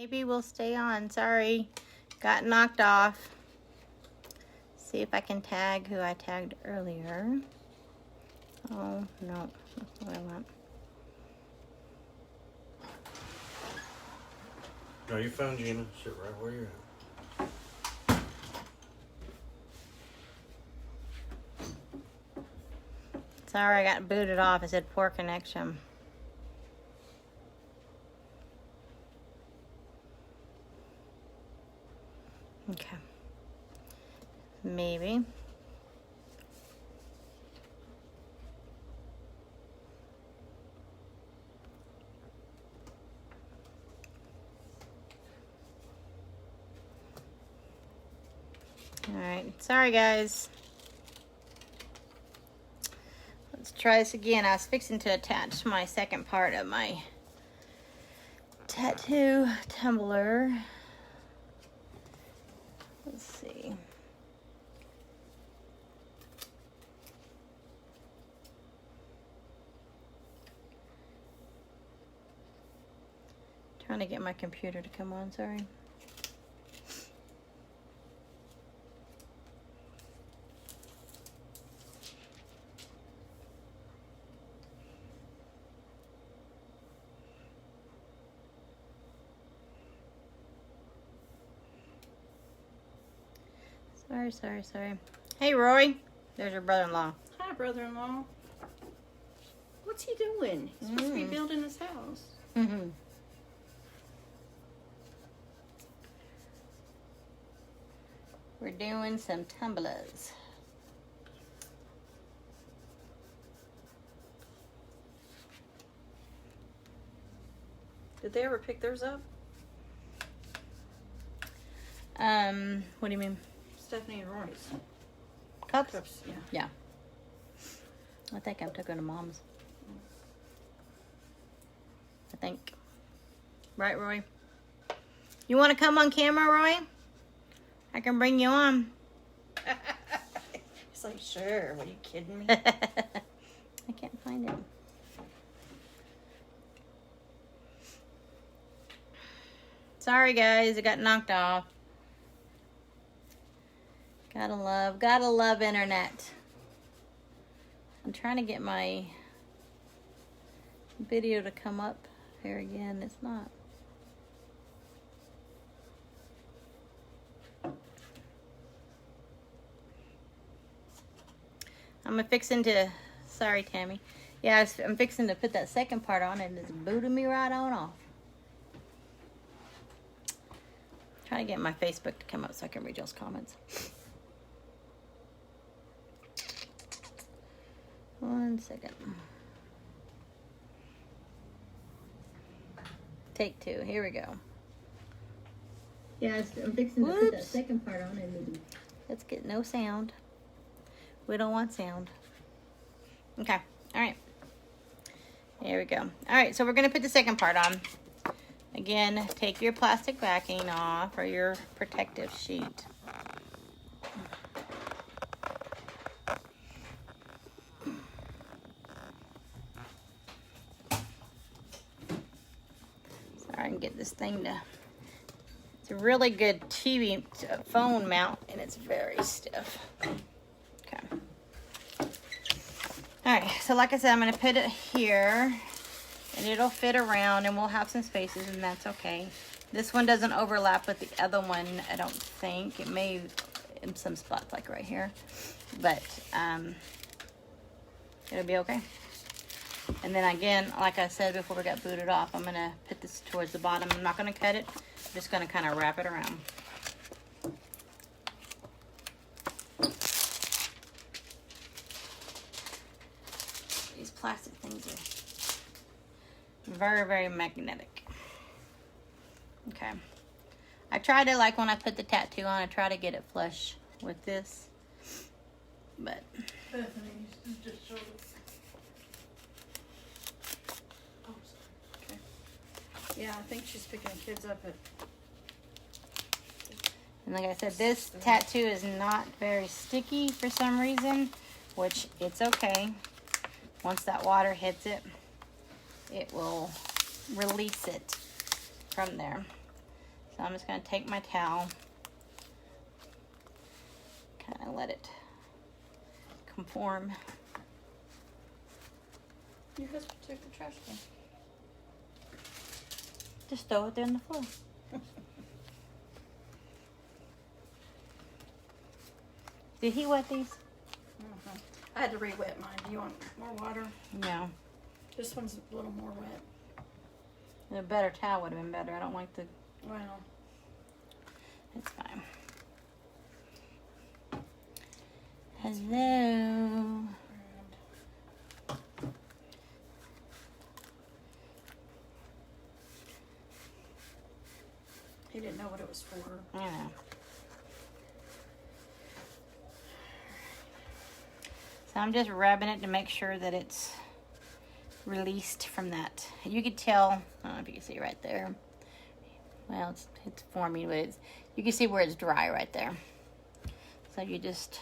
Maybe we'll stay on. Sorry, got knocked off. See if I can tag who I tagged earlier. Oh, no, that's what I want. No, you found Gina. Sit right where you're at. Sorry, I got booted off. It said poor connection. Okay. Maybe. All right. Sorry, guys. Let's try this again. I was fixing to attach my second part of my tattoo tumbler. Let's see. Trying to get my computer to come on, sorry. Sorry. Hey, Roy. There's your brother-in-law. Hi, brother-in-law. What's he doing? He's supposed to be building his house. Mm-hmm. We're doing some tumblers. Did they ever pick theirs up? What do you mean? Stephanie and Roy's. Cups? Cups, yeah. Yeah. I think I took her to Mom's. I think. Right, Roy? You want to come on camera, Roy? I can bring you on. He's like, sure. What, are you kidding me? I can't find it. Sorry, guys. It got knocked off. Gotta love internet. I'm trying to get my video to come up here again. It's not. I'm fixing to, sorry, Tammy. Yeah, I'm fixing to put that second part on and it's booting me right on off. Trying to get my Facebook to come up so I can read y'all's comments. 1 second. Take 2. Here we go. Yeah, I'm fixing to put that second part on and let's get no sound. We don't want sound. Okay. All right. Here we go. All right. So we're going to put the second part on. Again, take your plastic backing off or your protective sheet. Sorry, I can get this thing to... It's a really good TV phone mount, and it's very stiff. Okay. All right, so like I said, I'm going to put it here, and it'll fit around, and we'll have some spaces, and that's okay. This one doesn't overlap with the other one, I don't think. It may in some spots, like right here, but it'll be okay. And then again, like I said before we got booted off, I'm going to put this towards the bottom. I'm not going to cut it. I'm just going to kind of wrap it around. These plastic things are very, very magnetic. Okay. I try to, like when I put the tattoo on, I try to get it flush with this. But... Bethany, just show it. Oh, sorry. Okay. Yeah, I think she's picking the kids up at... And like I said, this tattoo is not very sticky for some reason, which it's okay. Once that water hits it, it will release it from there. So I'm just going to take my towel, kind of let it conform. Your husband took the trash can. Just throw it there on the floor. Did he wet these? Mm-hmm. I had to re-wet mine. Do you want more water? No. This one's a little more wet. A better towel would have been better. I don't like the... Well. It's fine. Hello. He didn't know what it was for. I know. So I'm just rubbing it to make sure that it's released from that. You could tell, I don't know if you can see right there. Well, it's forming, but you can see where it's dry right there. So you just,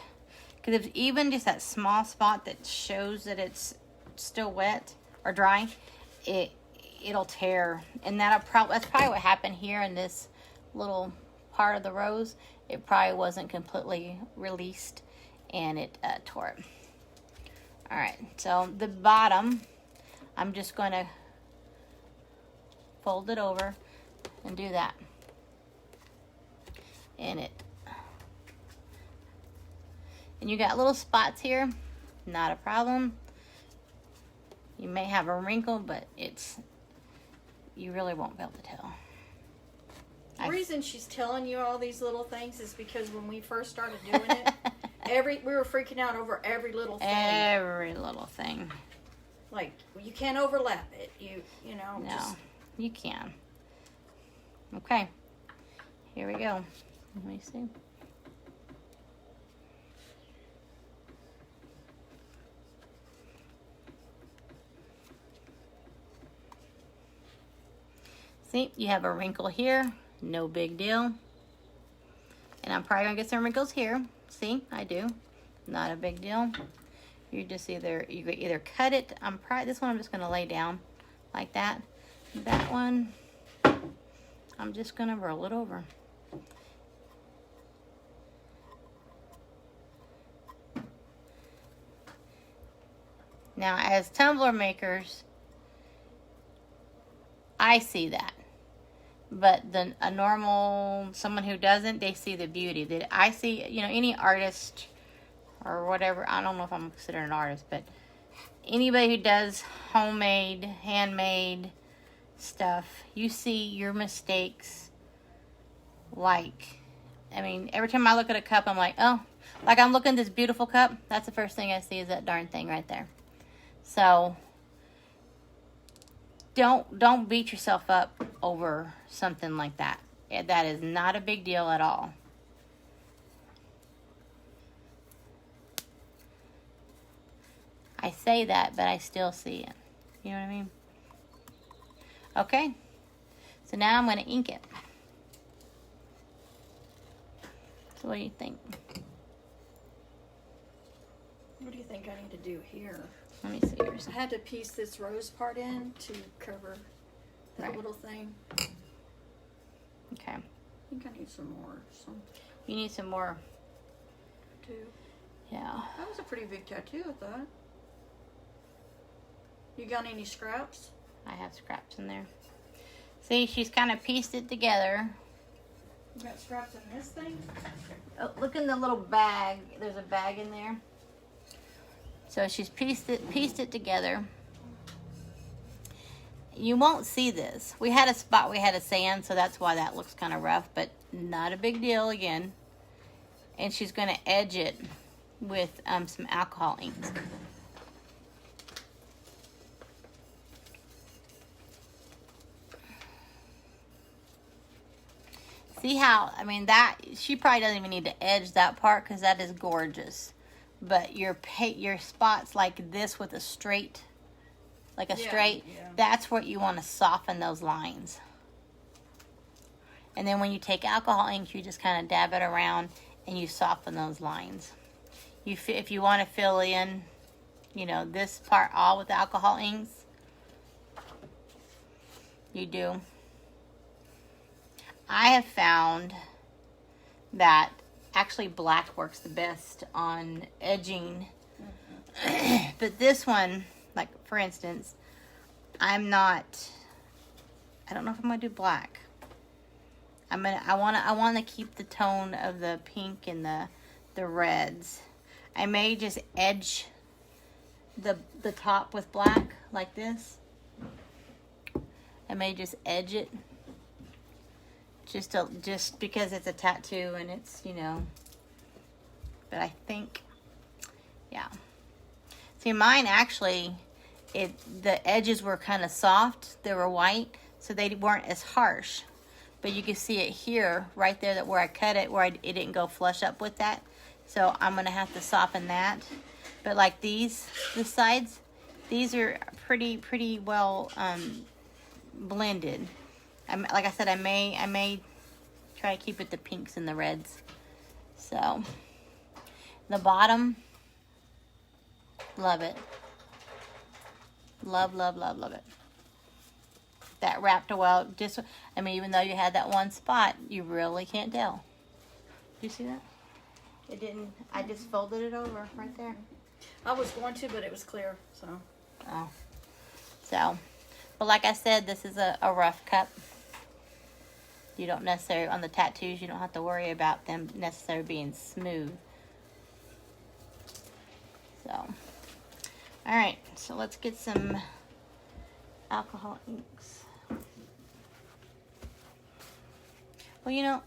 because if even just that small spot that shows that it's still wet or dry, it'll tear. And that's probably what happened here in this little part of the rose. It probably wasn't completely released and it tore it. All right, so the bottom, I'm just going to fold it over and do that. And you got little spots here, not a problem. You may have a wrinkle, but you really won't be able to tell. The reason she's telling you all these little things is because when we first started doing it, we were freaking out over every little thing. Every little thing. Like, you can't overlap it. You know. No, just... you can. Okay. Here we go. Let me see. See, you have a wrinkle here. No big deal. And I'm probably going to get some wrinkles here. See, I do. Not a big deal. You just you either cut it. This one I'm just going to lay down like that. That one, I'm just going to roll it over. Now, as tumbler makers, I see that. But a normal, someone who doesn't, they see the beauty. That I see, any artist or whatever, I don't know if I'm considered an artist, but anybody who does homemade, handmade stuff, you see your mistakes. Every time I look at a cup, I'm like, oh, like I'm looking at this beautiful cup. That's the first thing I see is that darn thing right there. So don't beat yourself up over something like that. That is not a big deal at all. I say that, but I still see it. You know what I mean? Okay. So now I'm going to ink it. So what do you think? What do you think I need to do here? Let me see yours. I had to piece this rose part in to cover that little thing. Okay. I think I need some more. You need some more. Too. Yeah. That was a pretty big tattoo, I thought. You got any scraps? I have scraps in there. See, she's kind of pieced it together. You got scraps in this thing? Oh, look in the little bag. There's a bag in there. So she's pieced it together. You won't see this. We had a spot we had a sand, so that's why that looks kind of rough, but not a big deal again. And she's going to edge it with some alcohol inks. See how, she probably doesn't even need to edge that part because that is gorgeous. But your spots like this with a straight, that's what you want to soften those lines. And then when you take alcohol ink, you just kind of dab it around and you soften those lines. If you want to fill in, this part all with alcohol inks, you do. I have found that actually black works the best on edging. But this one, like for instance, I don't know if I'm gonna do black. I wanna keep the tone of the pink and the reds. I may just edge the top with black like this. I may just edge it just because it's a tattoo and it's, you know, but I think, yeah. See, mine actually, the edges were kind of soft. They were white, so they weren't as harsh. But you can see it here, right there, that where I cut it, where it didn't go flush up with that. So I'm gonna have to soften that. But like the sides, these are pretty well blended. Like I said, I may try to keep it the pinks and the reds. So the bottom, love it. Love it. That wrapped well. Even though you had that one spot, you really can't tell. Do you see that? It didn't. I just folded it over right there. I was going to, but it was clear, so. Oh. So, but like I said, this is a rough cup. You don't necessarily, on the tattoos, you don't have to worry about them necessarily being smooth. So, all right. So let's get some alcohol inks. Well, you know,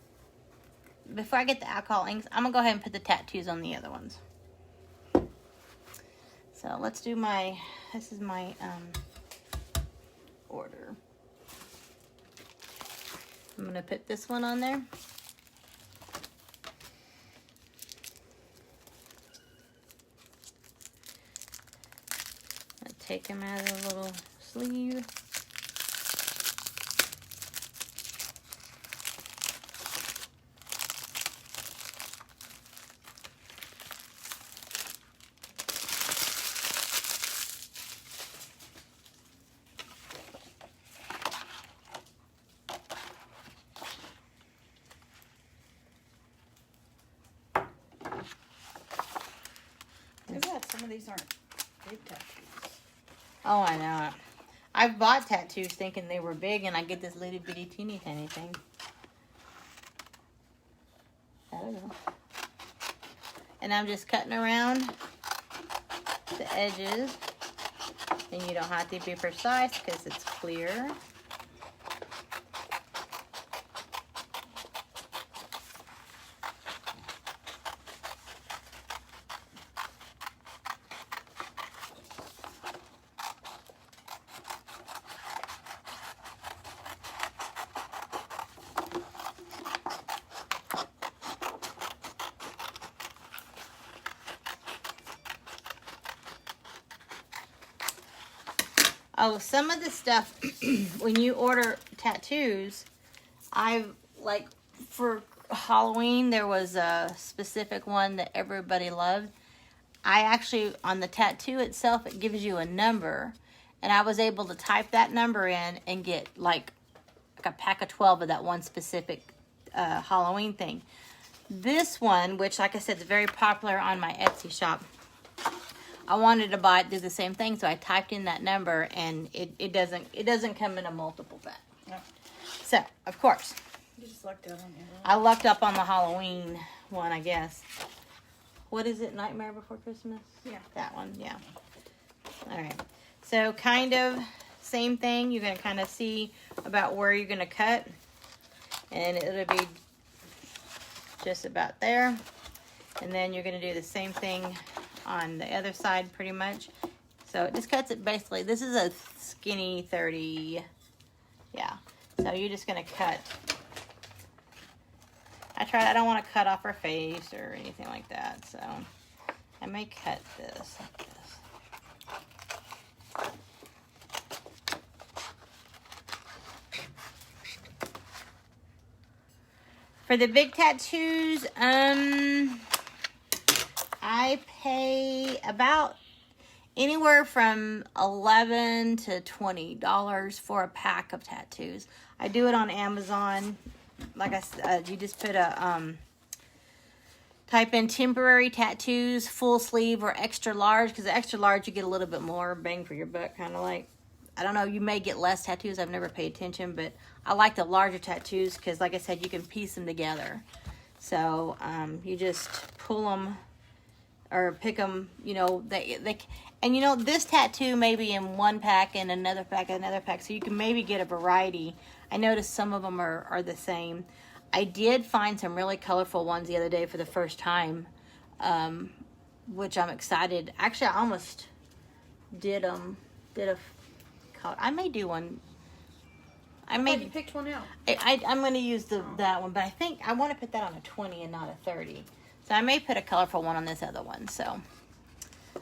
before I get the alcohol inks, I'm gonna go ahead and put the tattoos on the other ones. So let's do this is my order. I'm gonna put this one on there. I'll take him out of the little sleeve. Some of these aren't big tattoos. Oh, I know. I've bought tattoos thinking they were big, and I get this little bitty teeny tiny thing. I don't know. And I'm just cutting around the edges. And you don't have to be precise because it's clear. Oh, some of the stuff, when you order tattoos, like for Halloween, there was a specific one that everybody loved. I actually, on the tattoo itself, it gives you a number. And I was able to type that number in and get like a pack of 12 of that one specific Halloween thing. This one, which like I said, is very popular on my Etsy shop. I wanted to do the same thing, so I typed in that number, and it doesn't come in a multiple pack. No. So, of course, you just lucked out on it. I lucked up on the Halloween one, I guess. What is it? Nightmare Before Christmas? Yeah, that one. Yeah. All right. So, kind of same thing. You're gonna kind of see about where you're gonna cut, and it'll be just about there. And then you're gonna do the same thing on the other side pretty much. So it just cuts it basically. This is a skinny 30. Yeah. So you're just going to cut. I don't want to cut off her face or anything like that. So I may cut this like this. For the big tattoos, I pay about anywhere from $11 to $20 for a pack of tattoos. I do it on Amazon. like I said, you just put a, type in temporary tattoos, full sleeve or extra large, because the extra large you get a little bit more bang for your buck, kind of like, I don't know, you may get less tattoos. I've never paid attention, but I like the larger tattoos because, like I said, you can piece them together. So you just pull them or pick them, you know, and you know, this tattoo may be in one pack and another pack, so you can maybe get a variety. I noticed some of them are the same. I did find some really colorful ones the other day for the first time, which I'm excited. Actually, I almost did a color. I may do one. I thought you picked one out. I'm going to use that one, but I think I want to put that on a 20 and not a 30. So I may put a colorful one on this other one. So, all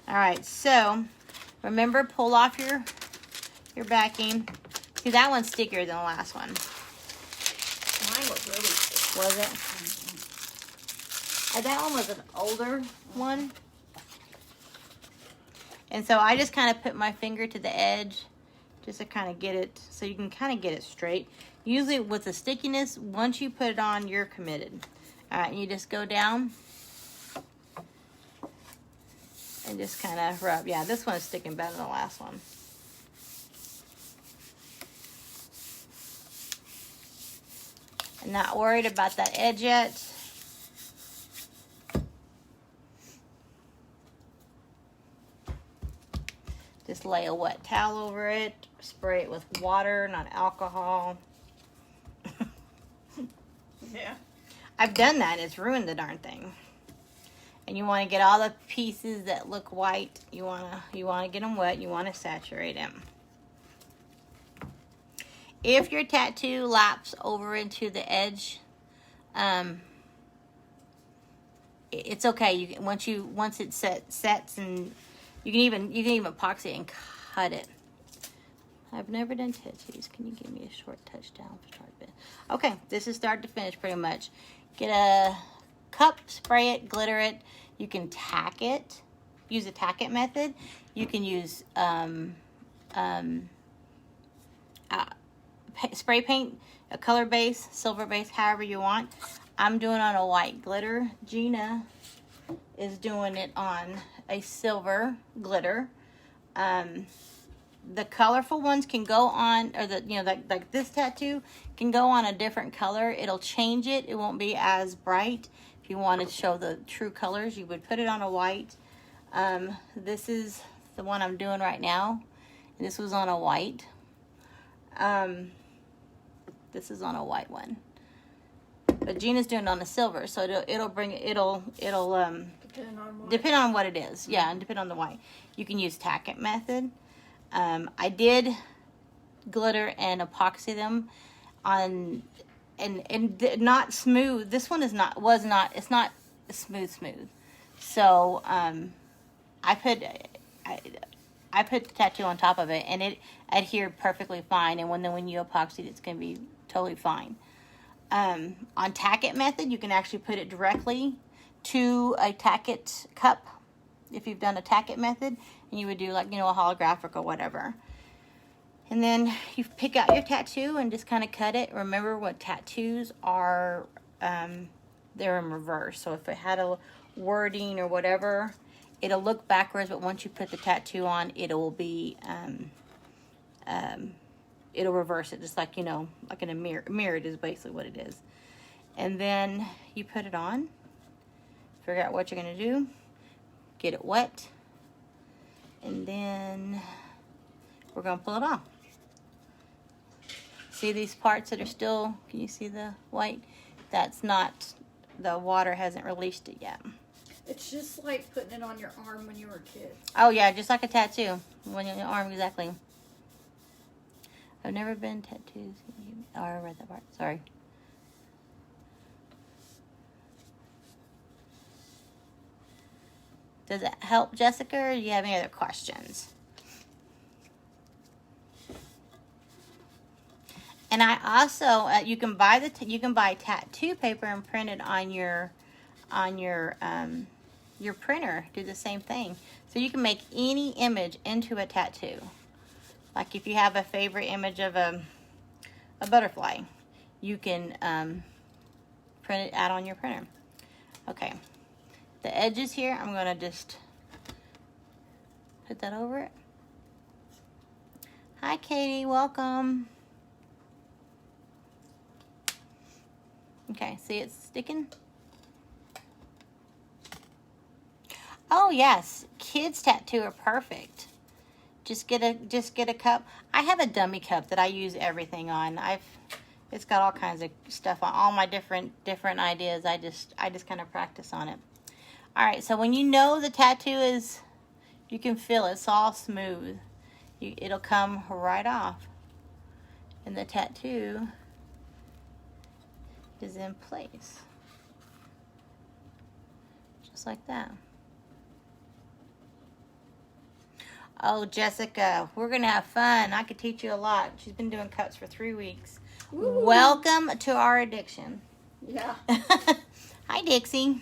right. So remember, pull off your backing. See, that one's stickier than the last one. Mine was really sticky. Was it? That one was an older one. And so I just kind of put my finger to the edge just to kind of get it, so you can kind of get it straight. Usually with the stickiness, once you put it on, you're committed. All right, and you just go down and just kind of rub. Yeah, this one is sticking better than the last one. I'm not worried about that edge yet. Just lay a wet towel over it. Spray it with water, not alcohol. Yeah. I've done that. It's ruined the darn thing. And you want to get all the pieces that look white. You want to get them wet. You want to saturate them. If your tattoo laps over into the edge, it's okay. Once it sets, and you can even epoxy it and cut it. I've never done tattoos. Can you give me a short touchdown for start bit? Okay, this is start to finish pretty much. Get a cup, spray it, glitter it. You can tack it. Use a tack it method. You can use spray paint, a color base, silver base, however you want. I'm doing on a white glitter. Gina is doing it on a silver glitter. The colorful ones can go on, or like this tattoo can go on a different color. It'll change it. It won't be as bright. If you want to show the true colors, you would put it on a white. This is the one I'm doing right now. This was on a white. This is on a white one. But Gina's doing it on a silver, so it'll depend on what it is. Yeah, and depend on the white. You can use tack it method. I did glitter and epoxy them on, and not smooth. This one it's not smooth. So I put the tattoo on top of it, and it adhered perfectly fine. And when you epoxy it, it's going to be totally fine. On tack it method, you can actually put it directly to a tack it cup. If you've done a tack it method, and you would do like, a holographic or whatever. And then you pick out your tattoo and just kind of cut it. Remember what tattoos are, they're in reverse. So if it had a wording or whatever, it'll look backwards, but once you put the tattoo on, it will be, it'll reverse it, just like, like in a mirror. Mirrored is basically what it is. And then you put it on, figure out what you're going to do, get it wet, and then we're going to pull it off. See these parts that are still, can you see the white? That's not, the water hasn't released it yet. It's just like putting it on your arm when you were a kid. Oh yeah, just like a tattoo. When you're on your arm, exactly. I've never been tattoos. Oh, I read that part. Sorry. Does it help, Jessica, or do you have any other questions? And I also you can buy tattoo paper and print it on your printer. Do the same thing. So you can make any image into a tattoo. Like if you have a favorite image of a butterfly, you can print it out on your printer. Okay, the edges here, I'm gonna just put that over it. Hi Katie, welcome. Okay, see it's sticking? Oh yes, kids tattoo are perfect. Just get a cup. I have a dummy cup that I use everything on. It's got all kinds of stuff on, all my different ideas. I just kind of practice on it. All right, so when you know the tattoo is, you can feel it's all smooth. It'll come right off, and the tattoo is in place, just like that. Oh, Jessica, we're going to have fun. I could teach you a lot. She's been doing cups for 3 weeks. Ooh. Welcome to our addiction. Yeah. Hi, Dixie.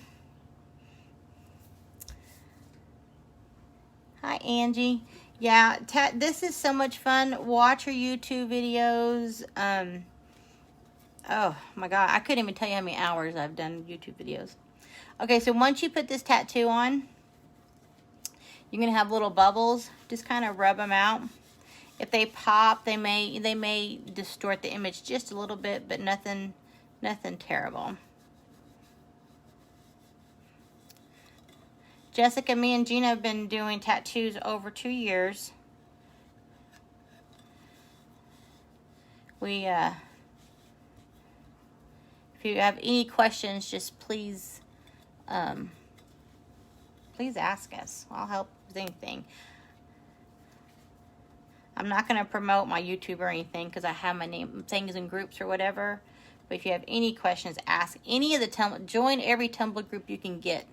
Hi, Angie. Yeah, this is so much fun. Watch her YouTube videos. Oh, my God. I couldn't even tell you how many hours I've done YouTube videos. Okay, so once you put this tattoo on, you're going to have little bubbles. Just kind of rub them out. If they pop, they may distort the image just a little bit, but nothing terrible. Jessica, me and Gina have been doing tattoos over 2 years. We, if you have any questions, just please ask us. I'll help with anything. I'm not going to promote my YouTube or anything because I have my name things in groups or whatever. But if you have any questions, ask any of the join every Tumblr group you can get.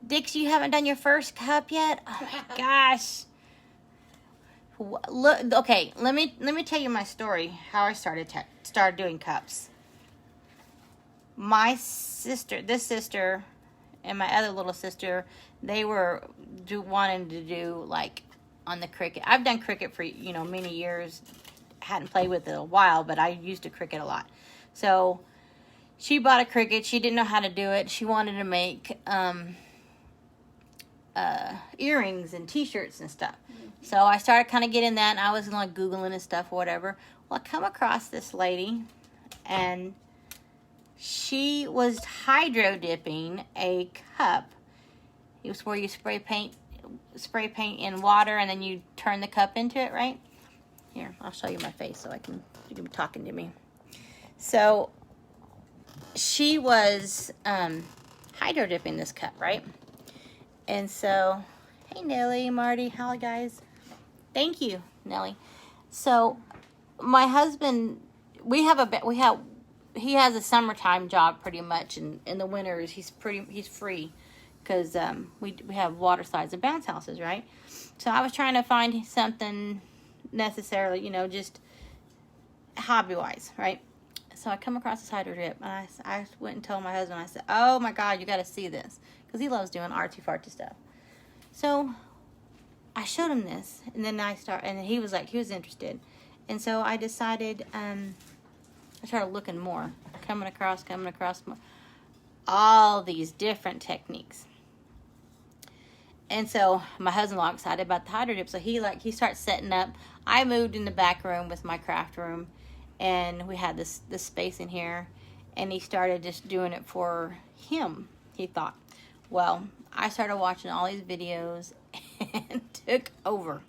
Dix, you haven't done your first cup yet? Oh my gosh. Look, okay, let me tell you my story. How I started doing cups. My sister, this sister, and my other little sister, they were wanting to do like on the Cricut. I've done Cricut for many years. Hadn't played with it a while, but I used a Cricut a lot. So she bought a Cricut. She didn't know how to do it. She wanted to make earrings and T-shirts and stuff. So I started kind of getting that, and I was like Googling and stuff or whatever. Well, I come across this lady, and she was hydro dipping a cup. It was where you spray paint in water, and then you turn the cup into it, right? Here, I'll show you my face so you can be talking to me. So she was hydro dipping this cup, right? And so, hey Nellie, Marty, how are you guys? Thank you, Nellie. So my husband, he has a summertime job pretty much, and in the winters he's free because we have water slides and bounce houses, right? So I was trying to find something necessarily, just hobby-wise, right? So I come across this hydro dip, and I went and told my husband, I said, oh my God, you got to see this, because he loves doing artsy-fartsy stuff. So I showed him this, and then and he was interested. And so I decided, I started looking more, coming across more, all these different techniques. And so my husband was all excited about the hydro dip, so he starts setting up. I moved in the back room with my craft room, and we had this space in here, and he started just doing it for him, he thought. Well, I started watching all these videos and took over.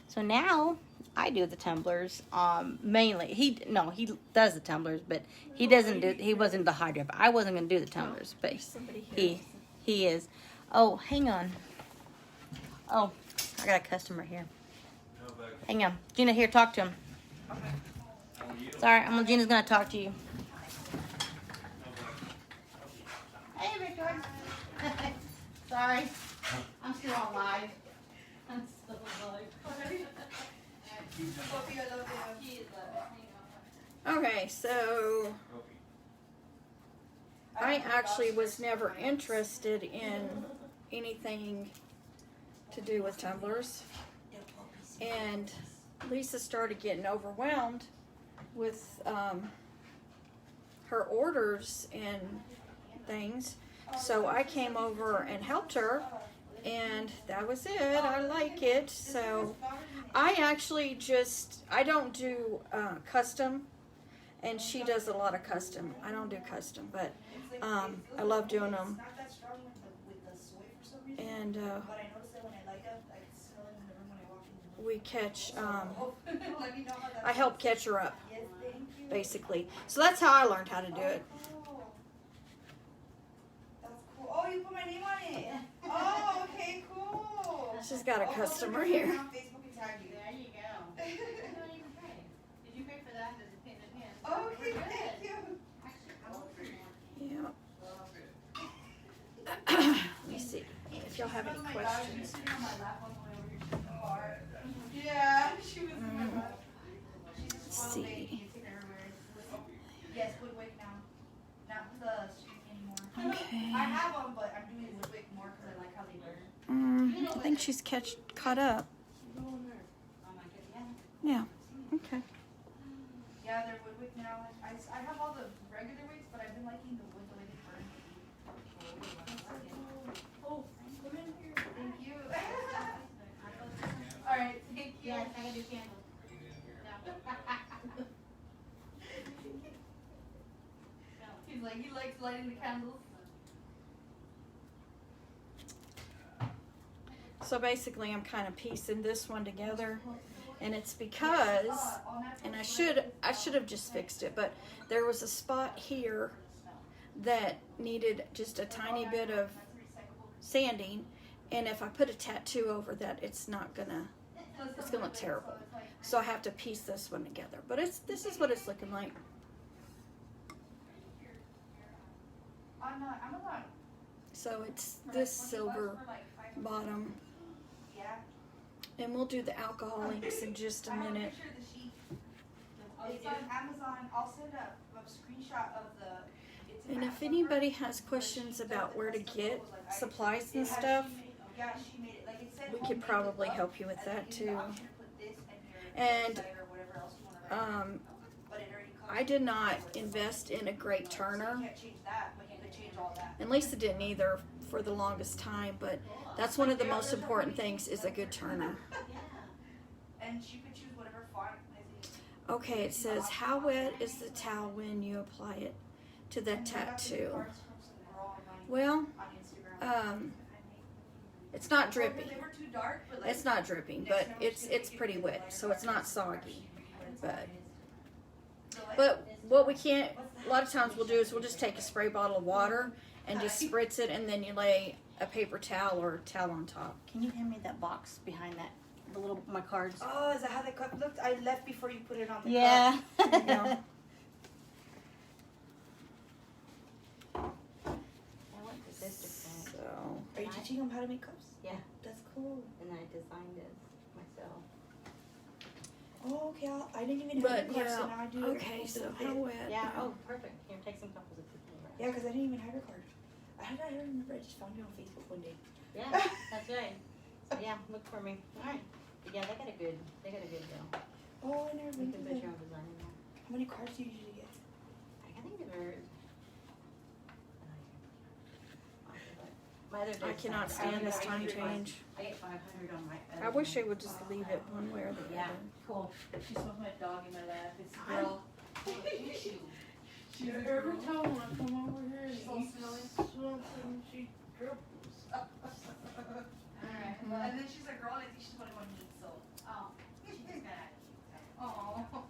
So now I do the tumblers mainly. He does the tumblers, but he wasn't the hydro. I wasn't going to do the tumblers, but he is. Oh, hang on. Oh, I got a customer here. Hang on. Gina, here, talk to him. Sorry, Gina's going to talk to you. Hey, Victor. Sorry. I'm still on live. Okay, so I actually was never interested in anything to do with tumblers, and Lisa started getting overwhelmed with her orders and things. So I came over and helped her, and that was it. I like it. So I actually I don't do custom, and she does a lot of custom. I don't do custom, but I love doing them. And we catch, I help catch her up, basically. So that's how I learned how to do it. Oh, you put my name on it. Oh, okay, cool. She's got a customer here. There you go. Did you pay for that? Does it pay the pin? Okay, thank you. Yeah. Let me see if y'all have any questions. Yeah, she was in my lap. Let's see. Yes, Woodwick now. Not the street anymore. Okay. I have them, but I'm doing Woodwick more because I like how they burn. I think she's caught up. Yeah. Okay. Yeah, they're Woodwick now. I have all the regular wigs, but I've been liking the wood the way they burn. Oh, come in here. Thank you. All right, thank you. Yes, I gotta do candles. He's like, he likes lighting the candles. So basically, I'm kind of piecing this one together, and it's because, and I should have just fixed it, but there was a spot here that needed just a tiny bit of sanding, and if I put a tattoo over that, it's gonna look terrible. So I have to piece this one together. But this is what it's looking like. So it's this silver bottom. And we'll do the alcohol inks in just a minute. It's on Amazon. I'll send a screenshot of the. And if anybody has questions about where to get supplies and stuff, we could probably help you with that too. And I did not invest in a great turner, and Lisa didn't either for the longest time, but that's one of the most important things is a good turner. And she could choose whatever font. Okay, it says, how wet is the towel when you apply it to the tattoo? Well, it's not dripping. It's not dripping, but it's pretty wet, so it's not soggy. But what we can't, a lot of times we'll do is we'll just take a spray bottle of water and just spritz it, and then you lay a paper towel or towel on top. Can you hand me that box behind that? My cards. Oh, is that how the cup looked? I left before you put it on the yeah. cup. There you go. So, Are you teaching them how to make cups? Yeah. That's cool. And I designed it myself. Oh, okay. I didn't even have but your card, so now I do. okay, so how wet? Yeah. Oh, perfect. Here, take some couples of people. Yeah, because I didn't even have your card. I remember I just found you on Facebook one day. Yeah, that's right. So yeah, look for me. All right. Yeah, they got a good deal. Oh, I never You been can to put that. your own design in there. How many cards do you usually get? I think they're. My other I cannot stand this time change. I get 500 on my. I wish they would just leave it one way or the Yeah, other. cool. She smells my dog in my lap. It's a girl. She's every time when I come over here and eat something, she dribbles. Alright. And then she's a girl, and I think she's the only one who eats, so. Oh, she just got it. Oh.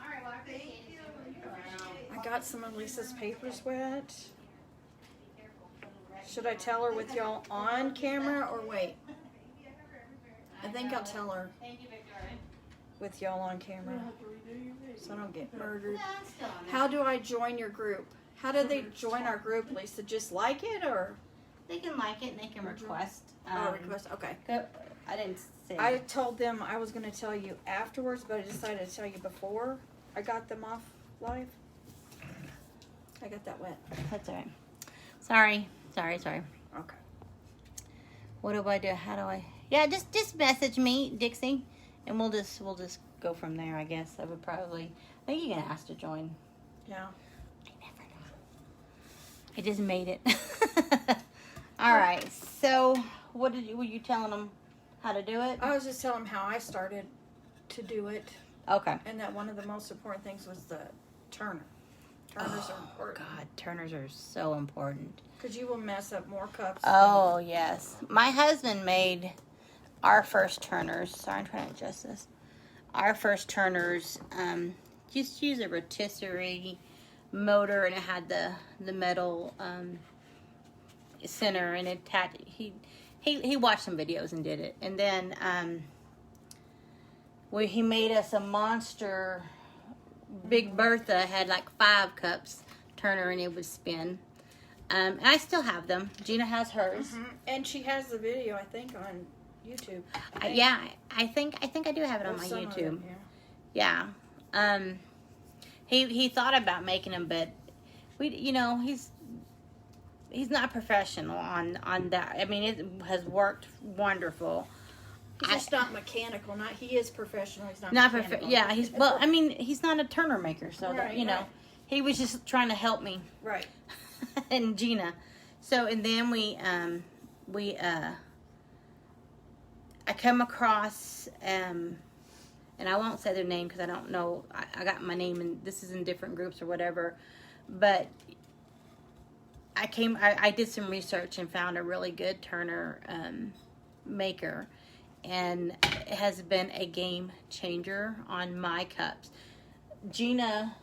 Alright, well, I appreciate Thank it. you. You appreciate it. I got some of Lisa's papers wet. Should I tell her with y'all on camera or wait? I think I'll tell her Thank you, Victoria. with y'all on camera so I don't get murdered. No, it's still on there. How do I join your group? How do they join our group, Lisa? Just like it or They can like it and they can request. request? Okay. I didn't say. I told them I was going to tell you afterwards, but I decided to tell you before I got them off live. I got that wet. That's all right. Sorry. Okay. What do I do? How do I? Yeah, just message me, Dixie, and we'll just go go from there, I guess. I think you can ask to join. Yeah. I never know. I just made it. All right. So, were you telling them how to do it? I was just telling them how I started to do it. Okay. And that one of the most important things was the turner. Turners are important. God, turners are so important. Because you will mess up more cups. Oh, yes. My husband made our first turners. Sorry, I'm trying to adjust this. Our first turners, just use a rotisserie motor, and it had the metal center, and it had, he watched some videos and did it. And then he made us a monster. Big Bertha had like 5 cups turner, and it would spin. And I still have them. Gina has hers. Mm-hmm. And she has the video, I think, on YouTube. I think I do have it on my YouTube. It, yeah. He thought about making them, but he's not professional on that. I mean, it has worked wonderful. He's just not mechanical. He is professional. He's not mechanical. Mechanical. Yeah, he's not a turner maker, so right, right. He was just trying to help me. Right. And Gina. So, and then I come across, and I won't say their name because I don't know. I got my name, and this is in different groups or whatever. But I did some research and found a really good turner maker, and it has been a game changer on my cups. Gina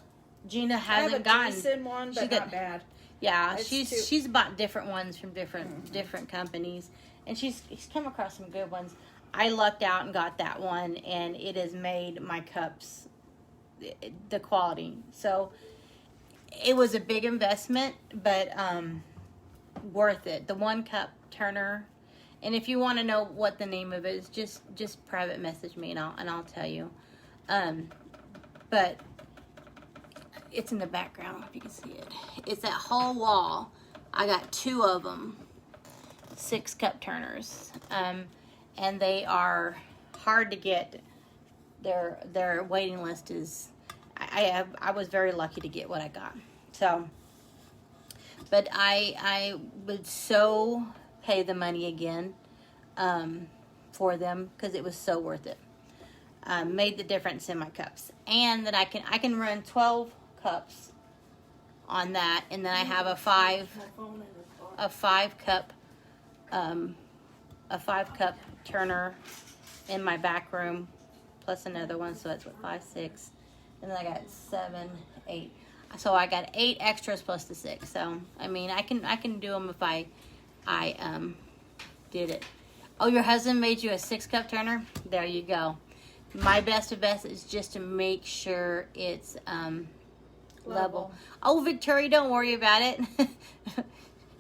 hasn't gotten. I have a decent one, but not bad. Yeah, she's bought different ones from different companies, and she's come across some good ones. I lucked out and got that one, and it has made my cups the quality. So it was a big investment, but worth it. The 1 cup turner, and if you want to know what the name of it is, just private message me, and I'll tell you. But it's in the background, if you can see it. It's that whole wall. I got 2 of them, 6 cup turners, and they are hard to get. Their waiting list is. I was very lucky to get what I got. So, but I would so pay the money again for them because it was so worth it. Made the difference in my cups, and that I can run 12 cups on that, and then I have a 5 cup turner in my back room, plus another one, so that's 5, 6, and then I got 7, 8. So I got 8 extras plus the 6. So I mean, I can do them if I did it. Oh, your husband made you a 6 cup turner? There you go. My best is just to make sure it's level. Oh, Victoria, don't worry about it.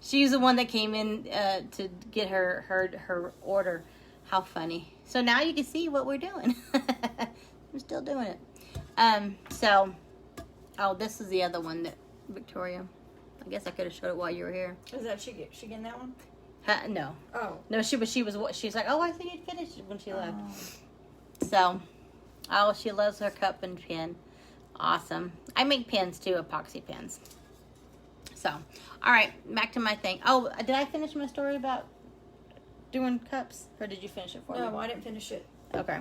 She's the one that came in to get her order. How funny. So now you can see what we're doing. I'm still doing it. This is the other one that Victoria. I guess I could have showed it while you were here. Is that she getting that one? No. Oh. No, she's like, oh, I think you'd finished when she left. So, she loves her cup and pen. Awesome. I make pens too, epoxy pens. So, all right, back to my thing. Oh, did I finish my story about doing cups, or did you finish it for me? No, I didn't finish it. Okay.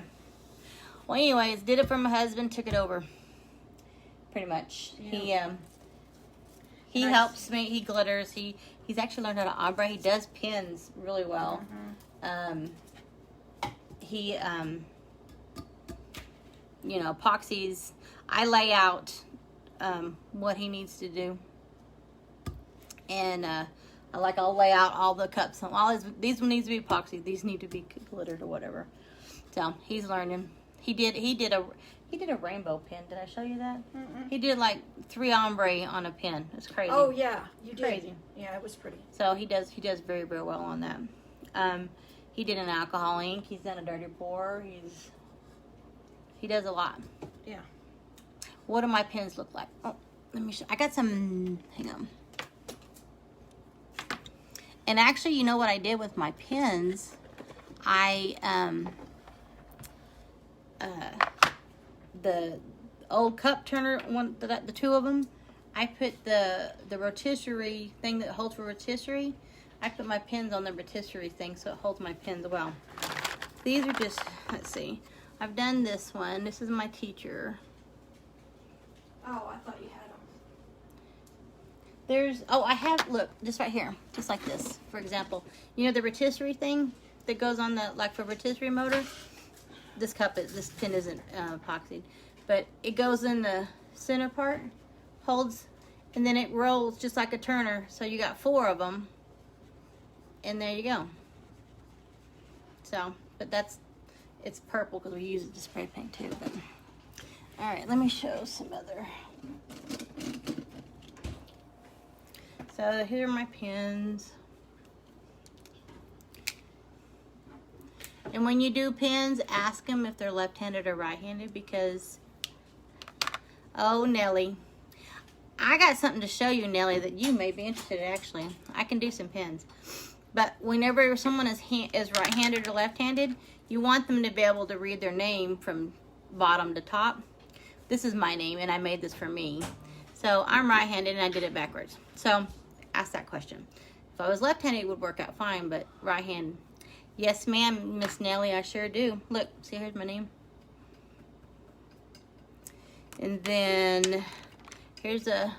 Well, anyways, did it for my husband, took it over. Pretty much. Yeah. He helps me. He glitters. He's actually learned how to ombre. He does pins really well. Mm-hmm. He epoxies. I lay out what he needs to do, and I'll lay out all the cups. These needs to be epoxy. These need to be glittered or whatever. So he's learning. He did a rainbow pen. Did I show you that? Mm-mm. He did like 3 ombre on a pen. It's crazy. Oh yeah, you did. Crazy. Yeah, it was pretty. So he does very, very well on that. He did an alcohol ink. He's done a dirty pour. He does a lot. Yeah. What do my pens look like? Oh, let me show. I got some. Hang on. And actually, you know what I did with my pens? the old cup turner one, the two of them. I put the rotisserie thing that holds for rotisserie. I put my pins on the rotisserie thing so it holds my pins well. These are just, let's see. I've done this one. This is my teacher. Oh, I thought you had them. There's, oh, I have, look, just right here. Just like this, for example. You know the rotisserie thing that goes on the, like for rotisserie motor? This pin isn't epoxied. But it goes in the center part, holds, and then it rolls just like a turner. So you got 4 of them. And there you go. So, but it's purple because we use it to spray paint too. But all right, let me show some other. So here are my pins. And when you do pins, ask them if they're left-handed or right-handed because, oh, Nelly. I got something to show you, Nelly, that you may be interested in, actually. I can do some pins. But whenever someone is right-handed or left-handed, you want them to be able to read their name from bottom to top. This is my name, and I made this for me. So I'm right-handed, and I did it backwards. So ask that question. If I was left-handed, it would work out fine, but right-handed. Yes, ma'am, Miss Nellie, I sure do. Look, see, here's my name. And then here's a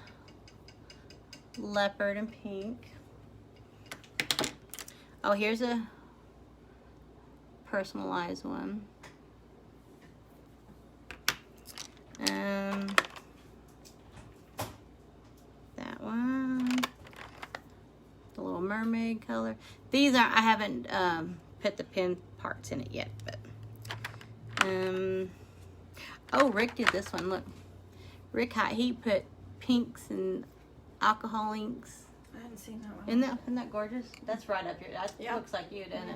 leopard in pink. Oh, here's a personalized one. That one. The Little Mermaid color. These are, I haven't put the pin parts in it yet, but oh, Rick did this one. Look, Rick, he put pinks and alcohol inks. I hadn't seen that one. Isn't that gorgeous? That's right up here. That Yep. looks like you, doesn't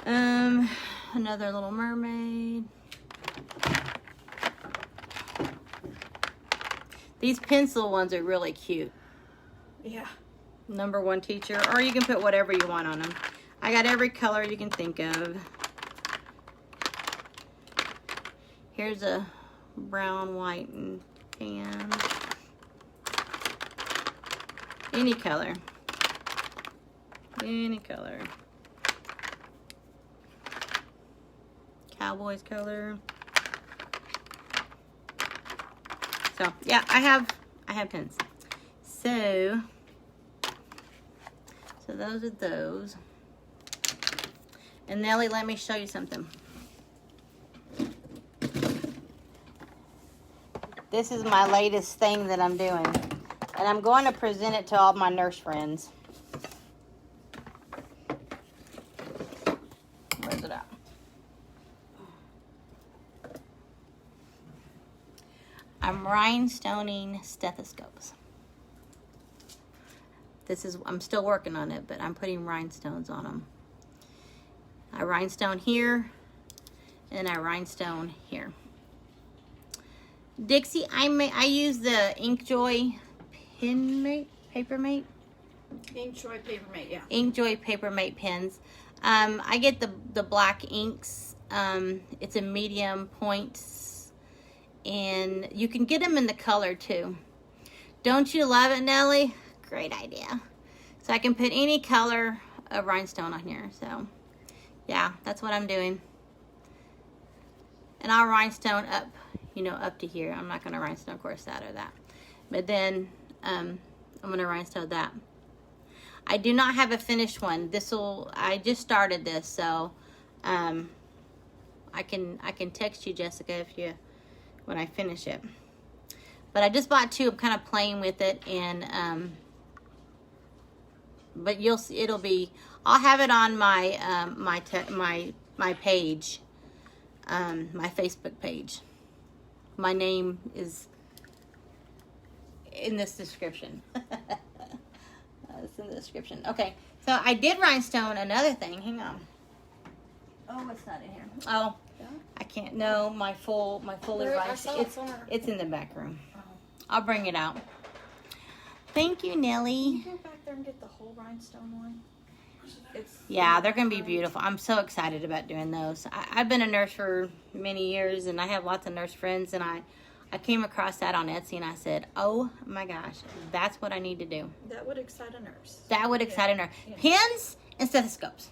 it? Another Little Mermaid. These pencil ones are really cute. Yeah. Number 1 teacher, or you can put whatever you want on them. I got every color you can think of. Here's a brown, white, and tan. Any color. Any color. Cowboys color. So yeah, I have pins. So those are those. And Nellie, let me show you something. This is my latest thing that I'm doing. And I'm going to present it to all my nurse friends. Where's it at? I'm rhinestoning stethoscopes. I'm still working on it, but I'm putting rhinestones on them. I rhinestone here, and I rhinestone here. Dixie, I use the Inkjoy Papermate. Inkjoy Papermate, yeah. Inkjoy Papermate pens. I get the black inks. It's a medium points, and you can get them in the color too. Don't you love it, Nellie? Great idea. So I can put any color of rhinestone on here. So yeah, that's what I'm doing. And I'll rhinestone up, up to here. I'm not going to rhinestone, of course, that or that. But then I'm going to rhinestone that. I do not have a finished one. I just started this, so I can text you, Jessica, when I finish it. But I just bought 2. I'm kind of playing with it, and but you'll see, I'll have it on my my page, my Facebook page. My name is in this description. It's in the description. Okay, so I did rhinestone another thing. Hang on. Oh, it's not in here. Oh, yeah? I can't. No, my fully rhinestone. It's in the back room. Oh. I'll bring it out. Thank you, Nellie. Can you go back there and get the whole rhinestone one? Yeah, they're going to be beautiful. I'm so excited about doing those. I've been a nurse for many years, and I have lots of nurse friends, and I came across that on Etsy, and I said, oh my gosh, that's what I need to do. That would excite a nurse. That would excite a nurse. Pins and stethoscopes.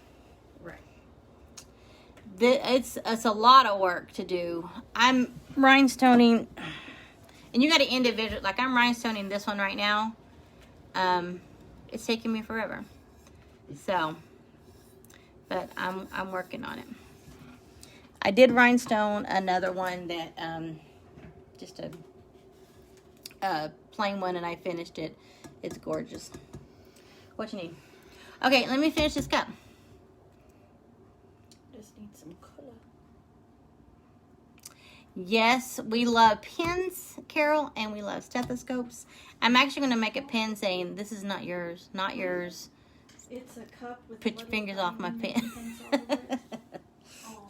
Right. It's a lot of work to do. I'm rhinestoning, and you got to individual. Like I'm rhinestoning this one right now. It's taking me forever. So, but I'm working on it. I did rhinestone another one that just a plain one, and I finished it. It's gorgeous. What you need? Okay, let me finish this cup. Just need some color. Yes, we love pins, Carol, and we love stethoscopes. I'm actually going to make a pin saying, this is not yours, not yours. It's a cup with Put your fingers off my pen.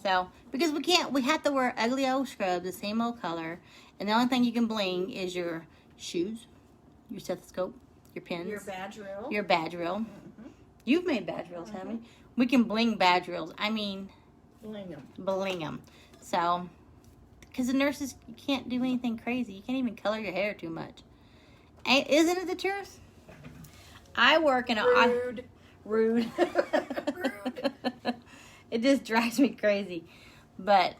So, because we have to wear ugly old scrubs, the same old color, and the only thing you can bling is your shoes, your stethoscope, your pins. Your badge reel. Your badge reel. Mm-hmm. You've made badge reels, haven't you? We can bling badge reels. I mean, bling them. So, because the nurses, you can't do anything crazy. You can't even color your hair too much. Isn't it the truth? I work in a... Rude. Rude. It just drives me crazy. But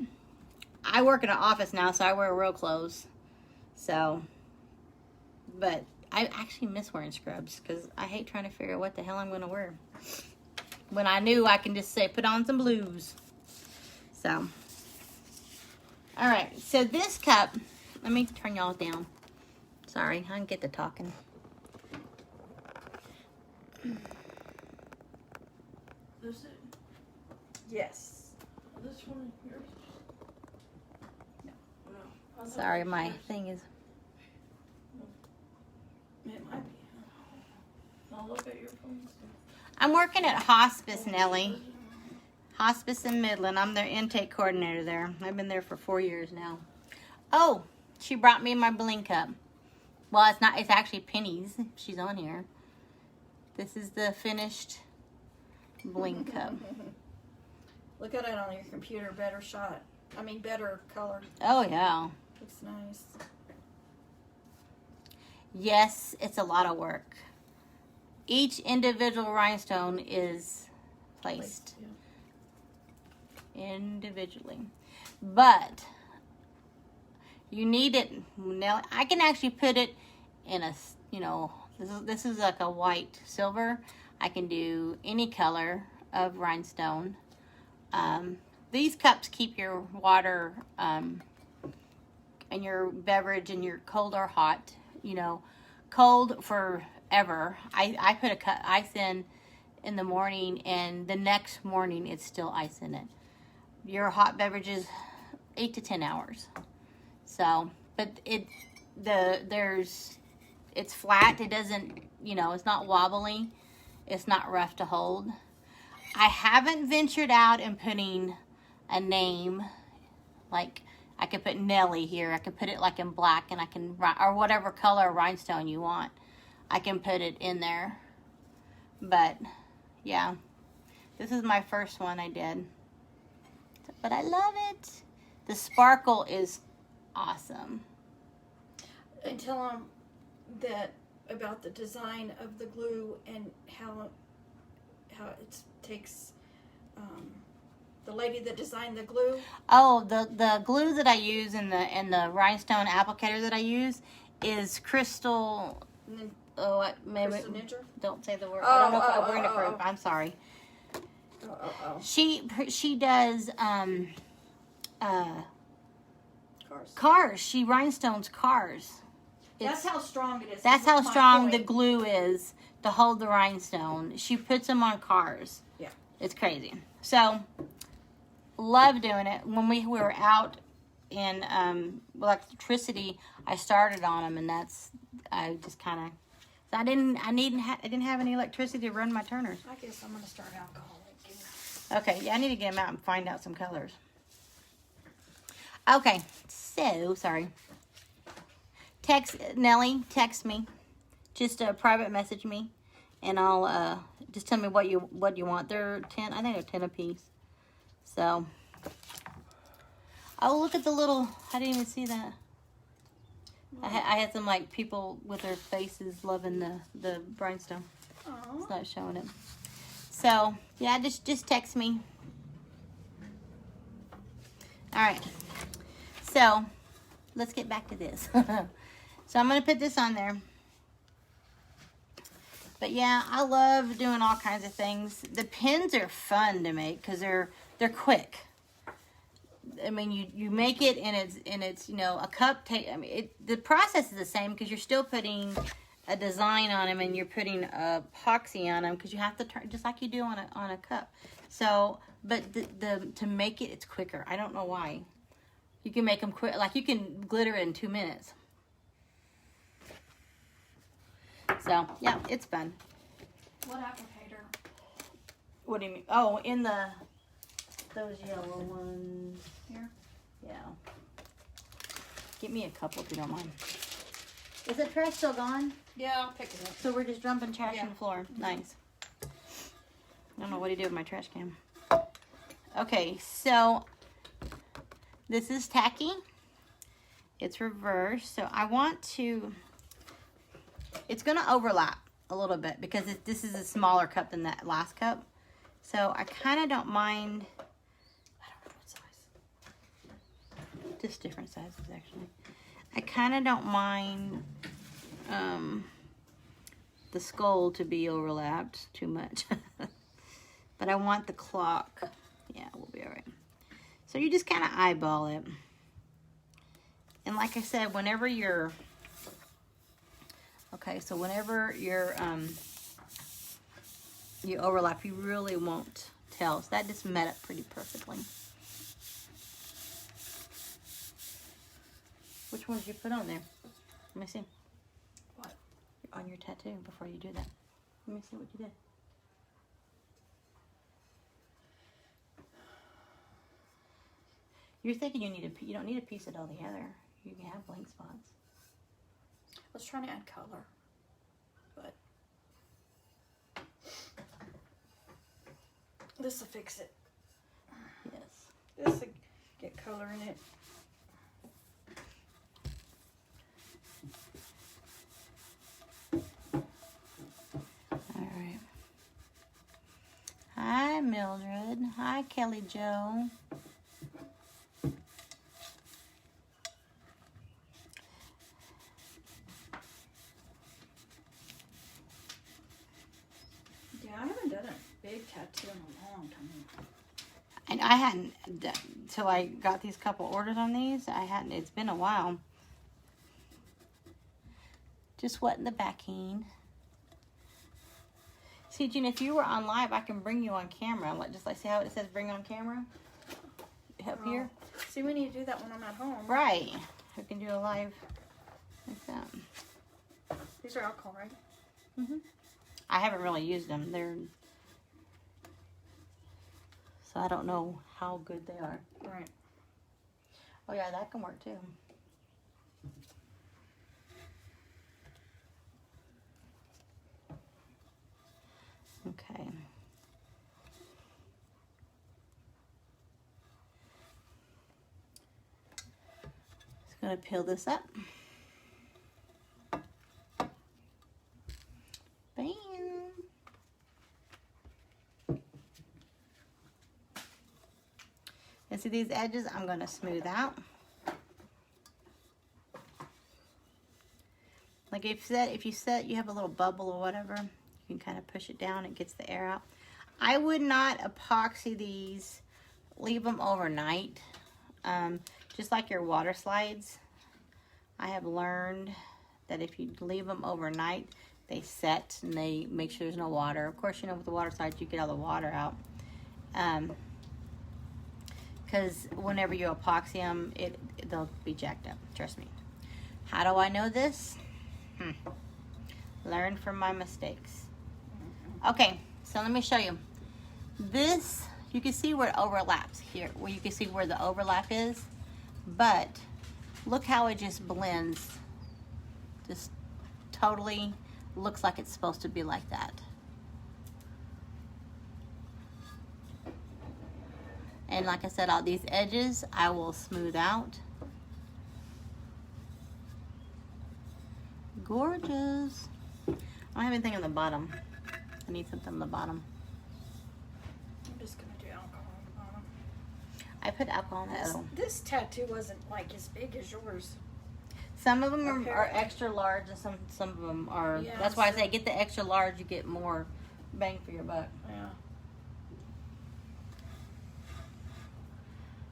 I work in an office now, so I wear real clothes. So, but I actually miss wearing scrubs because I hate trying to figure out what the hell I'm going to wear. When I knew I can just say, put on some blues. So, all right. So this cup, let me turn y'all down. Sorry, I can get to talking. This it? Yes. This one yours? No. Sorry, my thing is... It might be. I'll look at your phone. I'm working at hospice, Nellie. Hospice in Midland. I'm their intake coordinator there. I've been there for 4 years now. Oh, she brought me my Bling Cup. Well, it's not. It's actually Penny's. She's on here. This is the finished Bling Cup. Look at it on your computer. Better shot. I mean, better color. Oh, yeah. Looks nice. Yes, it's a lot of work. Each individual rhinestone is placed individually. But you need it. Now, I can actually put it in a, this is like a white silver. I can do any color of rhinestone. These cups keep your water and your beverage and your cold or hot, cold forever. I put ice in the morning, and the next morning it's still ice in it. Your hot beverages 8 to 10 hours. So, but it's flat. It doesn't, it's not wobbly. It's not rough to hold. I haven't ventured out and putting a name, like I could put Nellie here. I could put it like in black, and I can, or whatever color rhinestone you want. I can put it in there. But, yeah. This is my first one I did. But I love it. The sparkle is awesome. And tell them about the design of the glue and how it takes the lady that designed the glue. Oh, the glue that I use and the rhinestone applicator that I use is Crystal. Maybe Crystal Ninja? Don't say the word. I don't know if I'm going to prove. I'm sorry. She does cars. She rhinestones cars. That's how strong it is. That's how strong the glue is to hold the rhinestone. She puts them on cars. Yeah. It's crazy. So, love doing it. When we were out in electricity, I started on them, and I just kind of. I didn't have any electricity to run my turners. I guess I'm gonna start alcoholic. Okay, yeah, I need to get them out and find out some colors. Okay, so sorry. Text Nellie, text me, just private message me, and I'll just tell me what you want. They're 10. I think they're 10 a piece. So, oh, look at the little. I didn't even see that. I had some like people with their faces loving the rhinestone. Aww. It's not showing it. So yeah, just text me. All right. So let's get back to this. So I'm gonna put this on there. But yeah, I love doing all kinds of things. The pins are fun to make because they're quick. I mean, you make it and it's you know, a cup. I mean, the process is the same because you're still putting a design on them and you're putting epoxy on them because you have to turn just like you do on a cup. So, but to make it, it's quicker. I don't know why. You can make them quick, like you can glitter in 2 minutes. So yeah, it's fun. What applicator? What do you mean? Oh, in those yellow ones. Here? Yeah. Get me a couple if you don't mind. Is the trash still gone? Yeah, I'll pick it up. So we're just dumping trash on the floor. Nice. I don't know what to do with my trash can. Okay, so this is tacky. It's reversed. So I want to, it's going to overlap a little bit because this is a smaller cup than that last cup. So I kind of don't mind. I don't know what size. Just different sizes actually. I kind of don't mind the skull to be overlapped too much. But I want the clock. Yeah, we'll be all right. So you just kind of eyeball it. And like I said, whenever you're, okay, so whenever you're, you overlap, you really won't tell. So that just met up pretty perfectly. Which one did you put on there? Let me see. What? On your tattoo before you do that. Let me see what you did. You're thinking you don't need to piece it all together. You can have blank spots. I was trying to add color, but this will fix it. Yes. This will get color in it. All right. Hi, Mildred. Hi, Kelly Jo. Yeah, I haven't done a big tattoo in a long time. And I hadn't, till I got these couple orders on these, I hadn't, it's been a while. Just wetting the backing. See, Gina, if you were on live, I can bring you on camera. Just like, see how it says bring on camera? Up here? See, we need to do that when I'm at home. Right. We can do a live like that. These are alcohol, right? Mm-hmm. I haven't really used them. So I don't know how good they are. Right. Oh yeah, that can work too. Okay. Just gonna peel this up. Bam. And see these edges I'm gonna smooth out. Like if you have a little bubble or whatever, you can kind of push it down, it gets the air out. I would not epoxy these, leave them overnight. Just like your water slides, I have learned that if you leave them overnight, they set and they make sure there's no water. Of course, you know, with the water slides, you get all the water out. Because whenever you epoxy them, they'll be jacked up, trust me. How do I know this? Learn from my mistakes. Okay, so let me show you. This, you can see where it overlaps here, where you can see where the overlap is, but look how it just blends. Just totally looks like it's supposed to be like that. And like I said, all these edges I will smooth out. Gorgeous. I don't have anything on the bottom. I need something on the bottom. I'm just gonna do alcohol on the bottom. I put alcohol in the other one. This tattoo wasn't like as big as yours. Some of them are extra large, and some of them are. Yeah, that's why I say get the extra large. You get more bang for your buck. Yeah.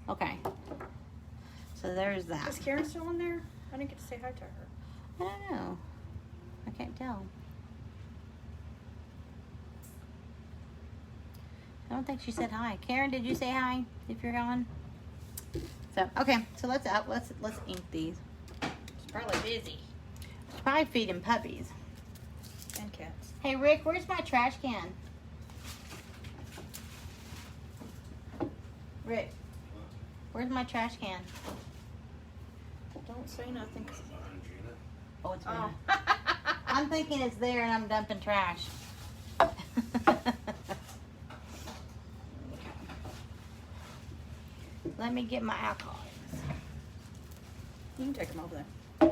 Okay. So there's that. Is Karen still in there? I didn't get to say hi to her. I don't know. I can't tell. I don't think she said hi. Karen, did you say hi? If you're gone. So okay. So let's ink these. She's probably busy. She's probably feeding puppies. And cats. Hey Rick, where's my trash can? Rick, where's my trash can? Don't say nothing. Oh, it's Oh. I'm thinking it's there and I'm dumping trash. Let me get my alcohol. You can take them over there. No,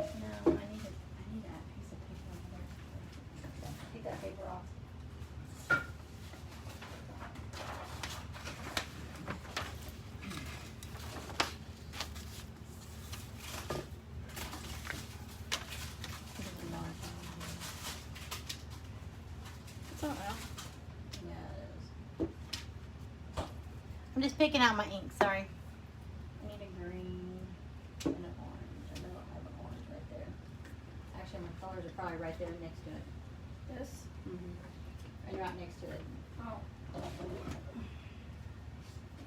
I need that piece of paper over there. Take that paper off. It's all right. Yeah, it is. I'm just picking out my ink, sorry. I need a green and an orange. I know I have an orange right there. Actually, my colors are probably right there next to it. This? Mm-hmm. And right next to it. Oh.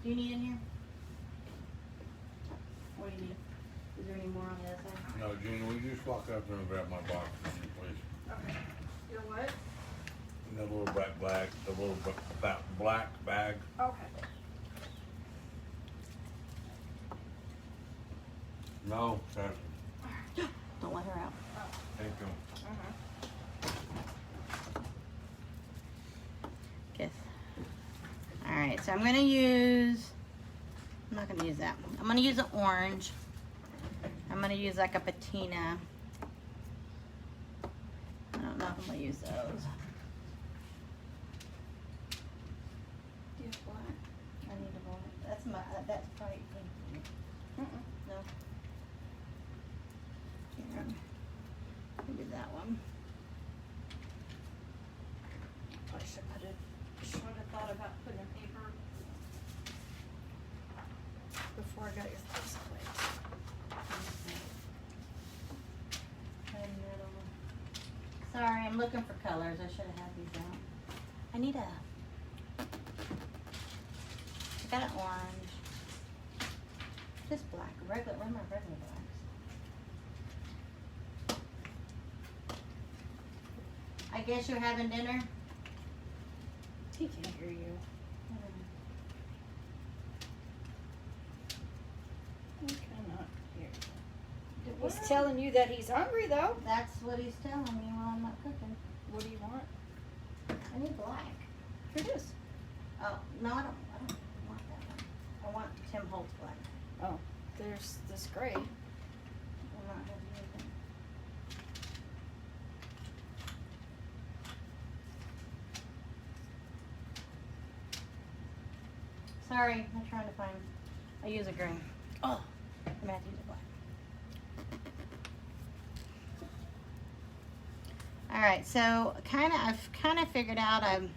Do you need in here? What do you need? Is there any more on the other side? No, Gina, will you just walk up there and grab my box for me, please? Okay. Your what? The little black bag. Okay. No, that's, Don't let her out. thank you. Yes. Alright, so I'm going to use, I'm not going to use that. I'm going to use an orange. I'm going to use like a patina. I don't know if I'm going to use those. Do you have black? I need a black. That's that's probably pink. No. Here, maybe that one. I should have thought about putting a paper before I got your face plate. Sorry, I'm looking for colors. I should have had these out. I need a. I got an orange. Just black. Regular. Where are my regular blacks? I guess you're having dinner. He can't hear you. He cannot hear you. He's telling you that he's hungry, though. That's what he's telling me while I'm not cooking. What do you want? I need black. Here it is. Oh no, I don't want that one. I want Tim Holtz black. Oh, there's this gray. I'm not gonna use it. Sorry, I'm trying to find. I use a green. Oh, I'm gonna have to use a black. All right, so I've kind of figured out I'm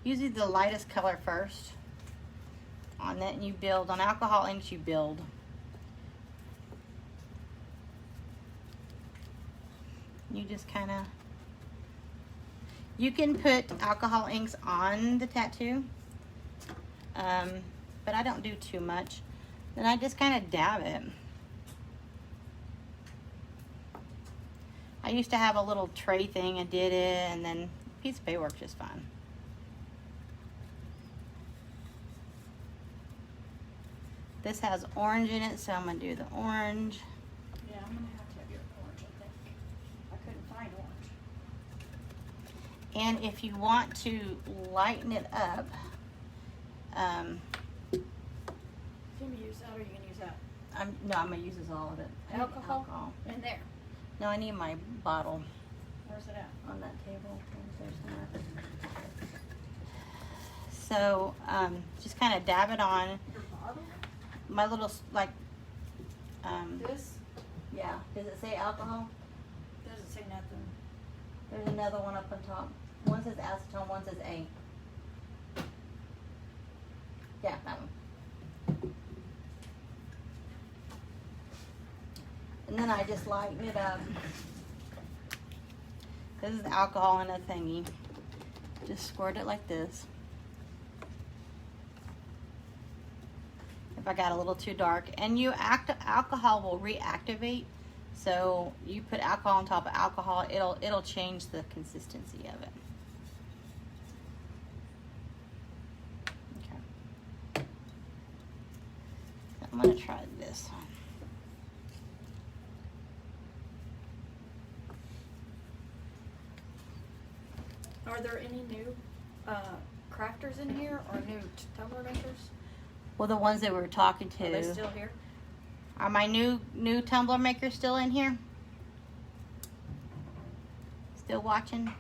using the lightest color first on that, and you build on alcohol inks. You build. You just kind of. You can put alcohol inks on the tattoo. But I don't do too much. Then I just kind of dab it. I used to have a little tray thing and did it, and then a piece of paper works just fine. This has orange in it, so I'm going to do the orange. Yeah, I'm going to have your orange, I think. I couldn't find orange. And if you want to lighten it up, You can use that, or you can use that. I'm gonna use this all of it. I need Alcohol? In there. No, I need my bottle Where's it at? on that table. So, just kind of dab it on. Your bottle? My little, like, This? yeah. Does it say alcohol? Doesn't say nothing. There's another one up on top. One says acetone, one says A. Yeah, that one. And then I just lighten it up. This is alcohol in a thingy. Just squirt it like this. If I got a little too dark. And alcohol will reactivate. So you put alcohol on top of alcohol, it'll change the consistency of it. Okay. I'm gonna try this one. Are there any new crafters in here, or new tumbler makers? Well, the ones that we were talking to. Are they still here? Are my new tumbler makers still in here? Still watching?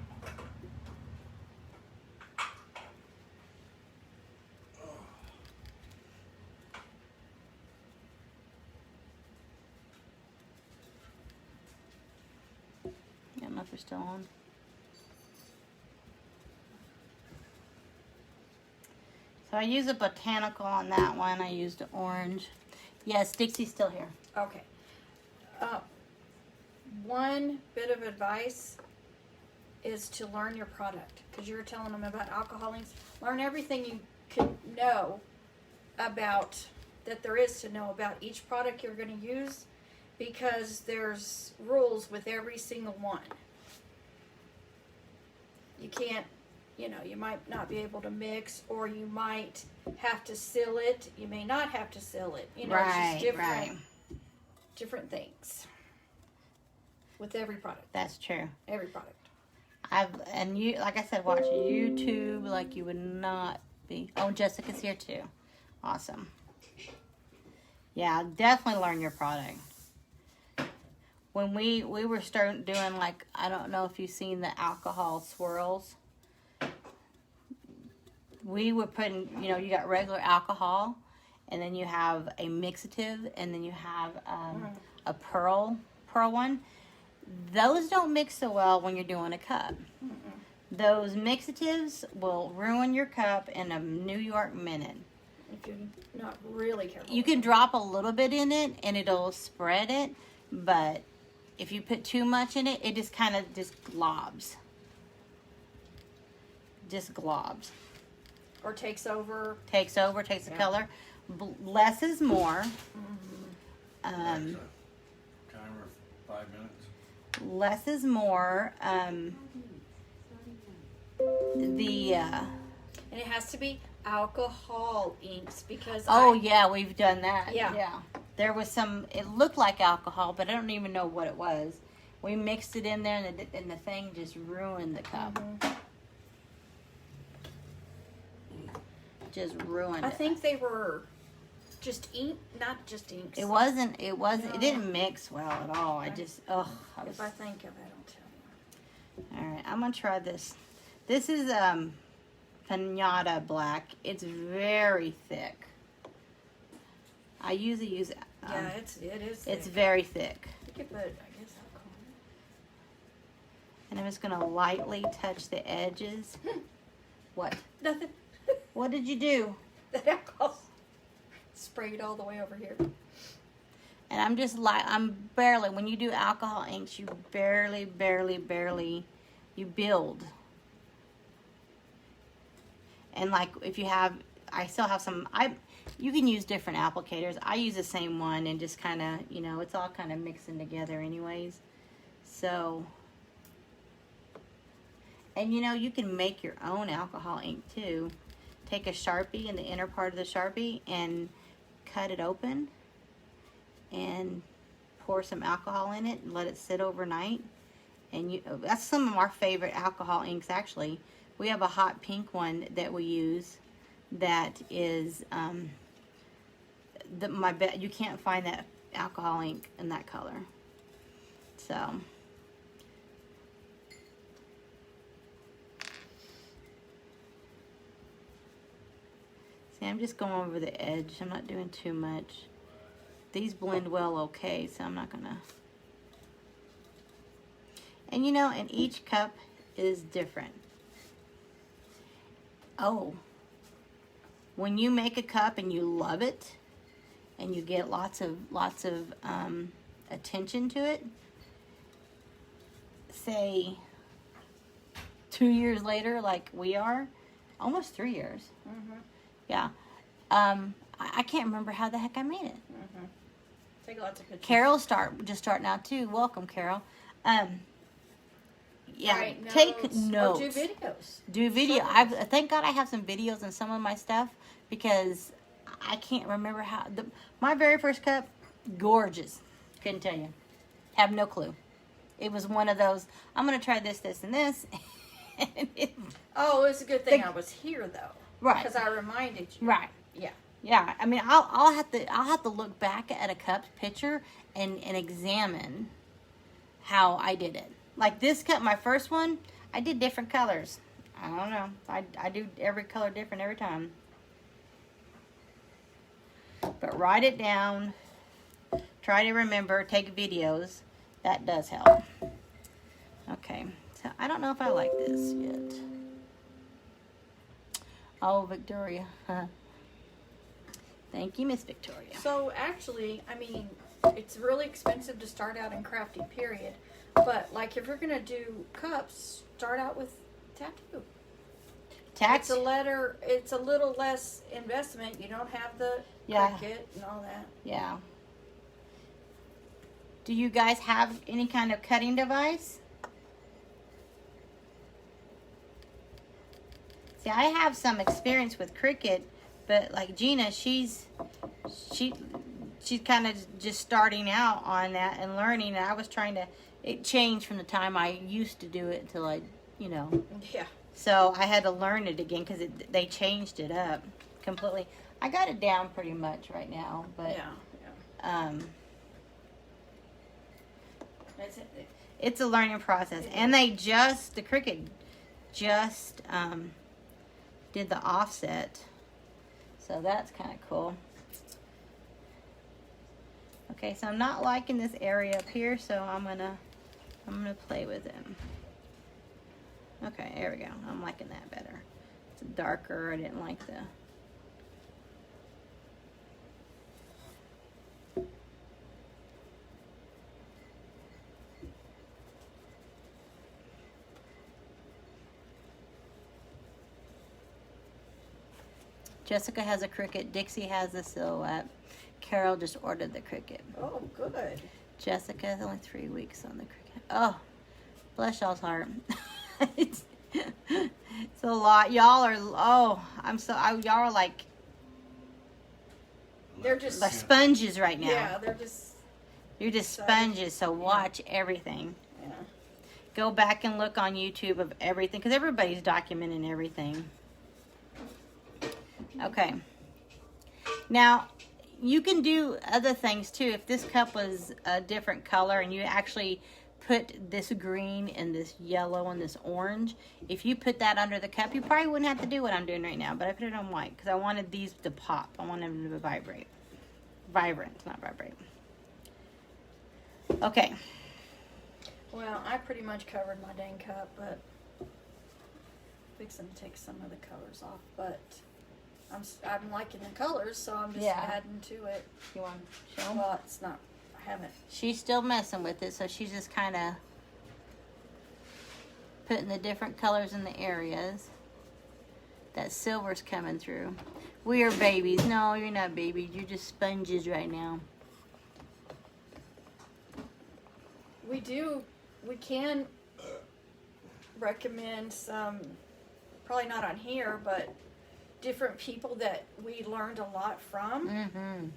I don't know if they're still on. So I use a botanical on that one. I used orange. Yes, Dixie's still here. Okay. One bit of advice is to learn your product, because you were telling them about alcoholics. Learn everything you can know about, that there is to know about each product you're going to use, because there's rules with every single one. You can't, you might not be able to mix, or you might have to seal it. You may not have to seal it. Right, it's just right. different things with every product. That's true. Every product. And you, like I said, watch YouTube like you would not be. Oh, Jessica's here too. Awesome. Yeah, definitely learn your product. When we were starting doing, like, I don't know if you've seen the alcohol swirls. We were putting, you got regular alcohol, and then you have a mixative, and then you have a pearl one. Those don't mix so well when you're doing a cup. Those mixatives will ruin your cup in a New York minute. If you're not really careful. You can drop a little bit in it, and it'll spread it, but if you put too much in it, it just kind of just globs. Just globs. Or takes over. Takes the color. Less is more. Timer 5 minutes. Less is more. And it has to be alcohol inks, because yeah, we've done that. Yeah. There was some, it looked like alcohol, but I don't even know what it was. We mixed it in there, and the thing just ruined the cup. Just ruined it. I think they were just ink, not just inks. It wasn't, it didn't mix well at all. I just, If I think of it, I'll tell you. All right, I'm going to try this. This is Pinata Black. It's very thick. I usually use it is thick. It's very thick. You could put, I guess, alcohol. And I'm just going to lightly touch the edges. What? Nothing. What did you do? That alcohol sprayed all the way over here. And I'm just I'm barely, when you do alcohol inks, you barely, you build. And like if you have, I still have some, you can use different applicators. I use the same one and just kind of, it's all kind of mixing together anyways. So, and you can make your own alcohol ink too. Take a Sharpie in the inner part of the Sharpie and cut it open and pour some alcohol in it and let it sit overnight. And that's some of our favorite alcohol inks actually. We have a hot pink one that we use that is you can't find that alcohol ink in that color. So. See, I'm just going over the edge. I'm not doing too much. These blend well okay, so I'm not gonna. And you know, and each cup is different. Oh, when you make a cup and you love it, and you get lots of attention to it, say 2 years later, like we are, almost 3 years. Mm-hmm. Yeah. I can't remember how the heck I made it. Mm-hmm. Take lots of pictures. Carol's just starting out too. Welcome, Carol. Yeah, Write take notes. Or do videos. Do video. Thank God I have some videos and some of my stuff, because I can't remember how. My very first cup, gorgeous. Couldn't tell you. Have no clue. It was one of those, I'm going to try this, this, and this. Oh, it's a good thing I was here, though. Right. Because I reminded you. Right. Yeah. Yeah. I mean, I'll have to look back at a cup picture and examine how I did it. Like this cup, my first one, I did different colors. I don't know. I do every color different every time. But write it down. Try to remember. Take videos. That does help. Okay. So I don't know if I like this yet. Oh, Victoria. Thank you, Miss Victoria. So actually, I mean, it's really expensive to start out in crafting, period. But like, if you're gonna do cups, start out with tattoo. It's a little less investment. You don't have the cricket and all that. Yeah. Do you guys have any kind of cutting device? See, I have some experience with Cricut, but like Gina, she's kind of just starting out on that and learning. And I was trying to. It changed from the time I used to do it till Yeah. So I had to learn it again because they changed it up completely. I got it down pretty much right now, but it's a learning process. And the Cricut just did the offset, so that's kind of cool. Okay, so I'm not liking this area up here, so I'm gonna play with it. Okay, there we go. I'm liking that better. It's darker. I didn't like the. Jessica has a Cricut. Dixie has the Silhouette. Carol just ordered the Cricut. Oh, good. Jessica has only 3 weeks on the Cricut. Oh, bless y'all's heart. It's a lot. Y'all are. Oh, y'all are like. They're just like sponges right now. Yeah, they're just. You're just sponges. So watch everything. Yeah. Go back and look on YouTube of everything, because everybody's documenting everything. Okay. Now, you can do other things too. If this cup was a different color and you actually put this green and this yellow and this orange, if you put that under the cup, you probably wouldn't have to do what I'm doing right now. But I put it on white because I wanted these to pop. I wanted them to vibrate. Vibrant, not vibrate. Okay. Well, I pretty much covered my dang cup, but fixing to take some of the colors off. But I'm liking the colors, so I'm just adding to it. You want to show them? Well, it's not. I haven't. She's still messing with it, so she's just kind of putting the different colors in the areas. That silver's coming through. We are babies. No, you're not babies. You're just sponges right now. We can recommend some, probably not on here, but different people that we learned a lot from. Mm-hmm.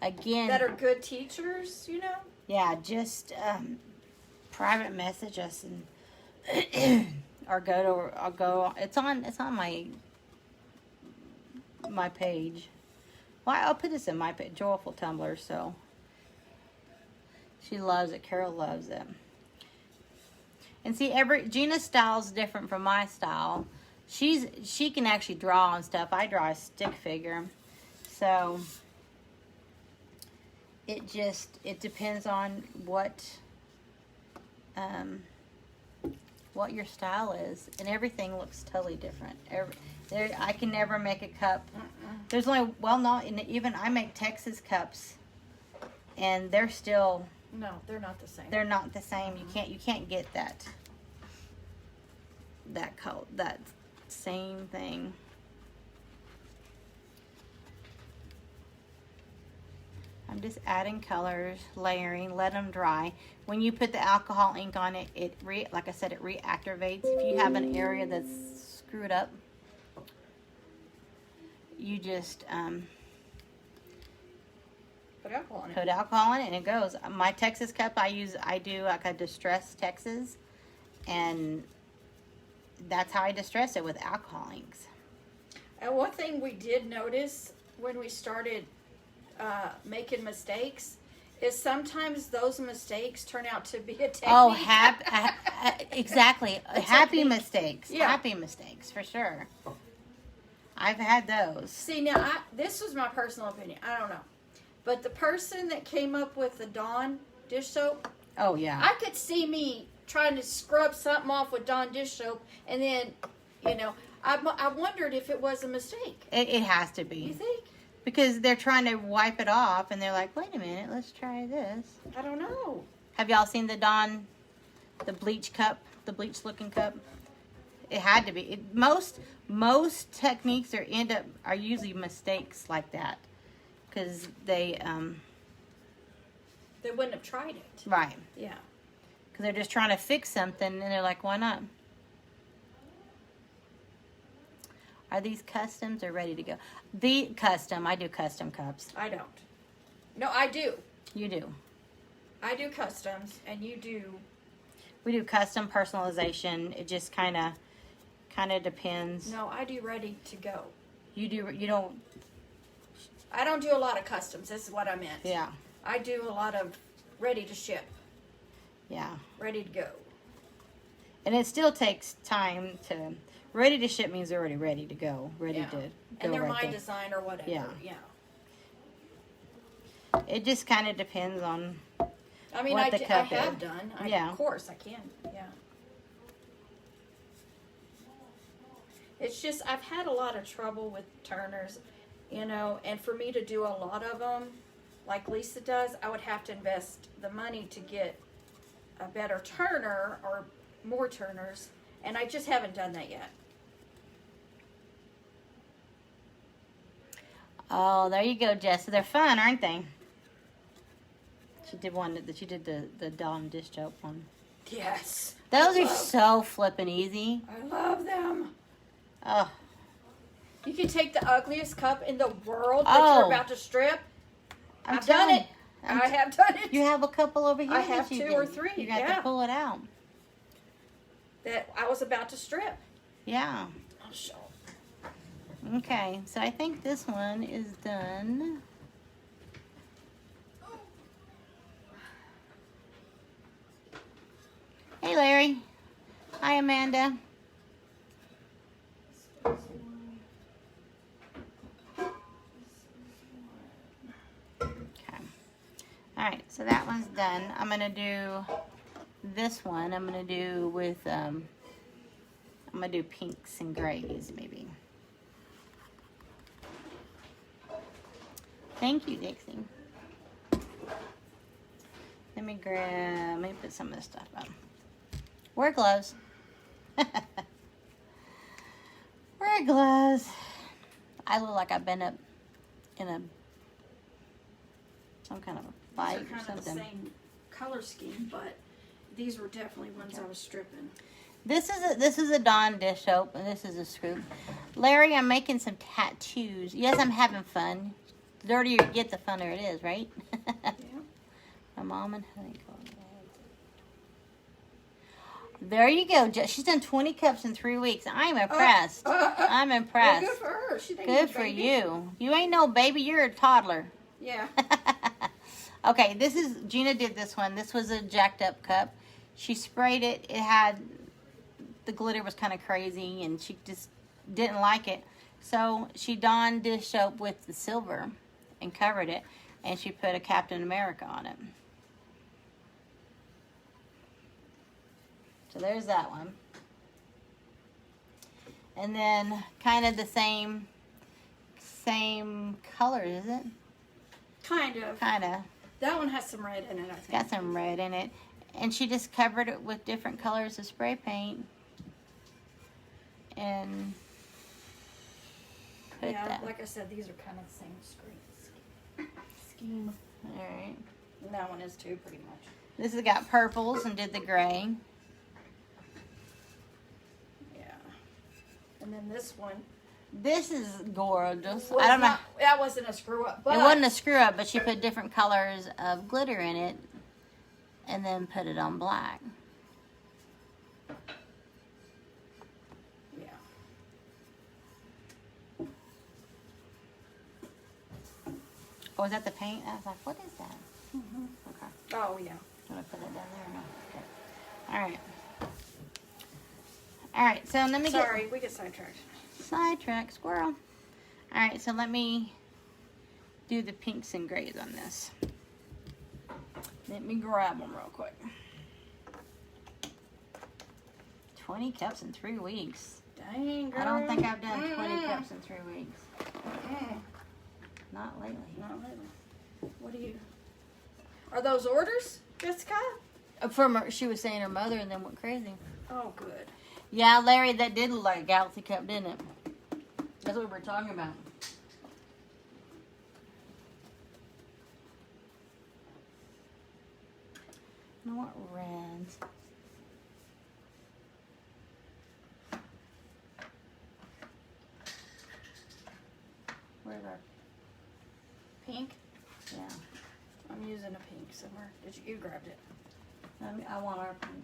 Again, that are good teachers, you know? Yeah, just private message us and or go. It's on my page. Well, I'll put this in my joyful tumblers, so she loves it. Carol loves it. And see, Gina's style is different from my style. She can actually draw on stuff. I draw a stick figure, so it depends on what your style is, and everything looks totally different. I can never make a cup. There's only even I make Texas cups, and they're still. No, they're not the same. They're not the same. You can't get that same thing. I'm just adding colors, layering, let them dry. When you put the alcohol ink on it, like I said, it reactivates. If you have an area that's screwed up, you just Put alcohol in it. Put alcohol in it and it goes. My Texas cup I do like a distressed Texas, and that's how I distress it, with alcohol inks. And one thing we did notice when we started making mistakes is sometimes those mistakes turn out to be a technique. Oh, exactly. Happy technique. mistakes. Yeah. Happy mistakes, for sure. I've had those. See, now, this was my personal opinion. I don't know. But the person that came up with the Dawn dish soap, Oh, yeah. I could see me trying to scrub something off with Dawn dish soap, and then, I wondered if it was a mistake. It has to You be. think? Because they're trying to wipe it off, and they're like, wait a minute, let's try this. I don't know. Have y'all seen the Dawn, the bleach cup, the bleach looking cup? It had to be. Most techniques are usually mistakes like that. Because they wouldn't have tried it. Right. Yeah. Because they're just trying to fix something, and they're like, why not? Are these customs or ready to go? I do custom cups. I don't. No, I do. You do. I do customs, and you do. We do custom personalization. It just kind of depends. No, I do ready to go. You don't. I don't do a lot of customs. This is what I meant. Yeah. I do a lot of ready to ship. Yeah. Ready to go. And it still takes time to. Ready to ship means they're already ready to go. Ready to go. And they're right my there. design or whatever. Yeah. Yeah. It just kind of depends on. I mean, what I the cup have is. done. Yeah. Of course, I can. Yeah. It's just, I've had a lot of trouble with turners, and for me to do a lot of them, like Lisa does, I would have to invest the money to get a better turner or more turners, and I just haven't done that yet. Oh, there you go, Jess. They're fun, aren't they? She did the Dawn dish soap one. Yes. Those are so flippin' easy. I love them. Oh. You can take the ugliest cup in the world that you're about to strip. I've done it. I have done it. You have a couple over here. I have that you 2 or did. 3. You got yeah. to pull it out. That I was about to strip. Yeah. I'll show. Okay, so I think this one is done. Hey, Larry. Hi, Amanda. Okay. All right, so that one's done. I'm going to do this one. I'm going to do with, I'm going to do pinks and grays, maybe. Thank you, Dixie. Let me put some of this stuff on. Wear gloves. Wear gloves. I look like I've been up in some kind of a fight or These are kind something. of the same color scheme, but these were definitely ones I was stripping. This is a Dawn dish soap, and this is a scoop. Larry, I'm making some tattoos. Yes, I'm having fun. The dirtier you get, the funner it is, right? Yeah. My mom and honey. There you go. She's done 20 cups in 3 weeks. I'm impressed. I'm impressed. Well, good for her. She thinks Good for you. You ain't no baby. You're a toddler. Yeah. Okay, Gina did this one. This was a jacked up cup. She sprayed it. The glitter was kind of crazy, and she just didn't like it. So she donned dish soap with the silver and covered it, and she put a Captain America on it. So there's that one. And then kind of the same color, is it? Kind of. Kind of. That one has some red in it, I think. Got some red in it. And she just covered it with different colors of spray paint. And put that. Like I said, these are kind of the same scheme. Alright. And that one is too, pretty much. This has got purples and did the gray. Yeah. And then this one. This is gorgeous. I don't know. That wasn't a screw up. But It wasn't a screw up, but she put different colors of glitter in it and then put it on black. Yeah. Oh, is that the paint? I was like, what is that? Mm-hmm. Okay. Oh, yeah. I'm going to put it down there. No. Okay. All right. All right, so let me Sorry, we get sidetracked. Sidetrack, squirrel. All right, so let me do the pinks and grays on this. Let me grab them real quick. 20 cups in 3 weeks. Dang, girl. I don't think I've done 20 cups in 3 weeks. Not lately. Not lately. What do you... Are those orders, Jessica? From her, she was saying her mother and then went crazy. Oh, good. Yeah, Larry, that did look like a Galaxy Cup, didn't it? That's what we were talking about. I want reds. Where's our Pink? yeah? I'm using a pink somewhere. You grabbed it? I want our pink.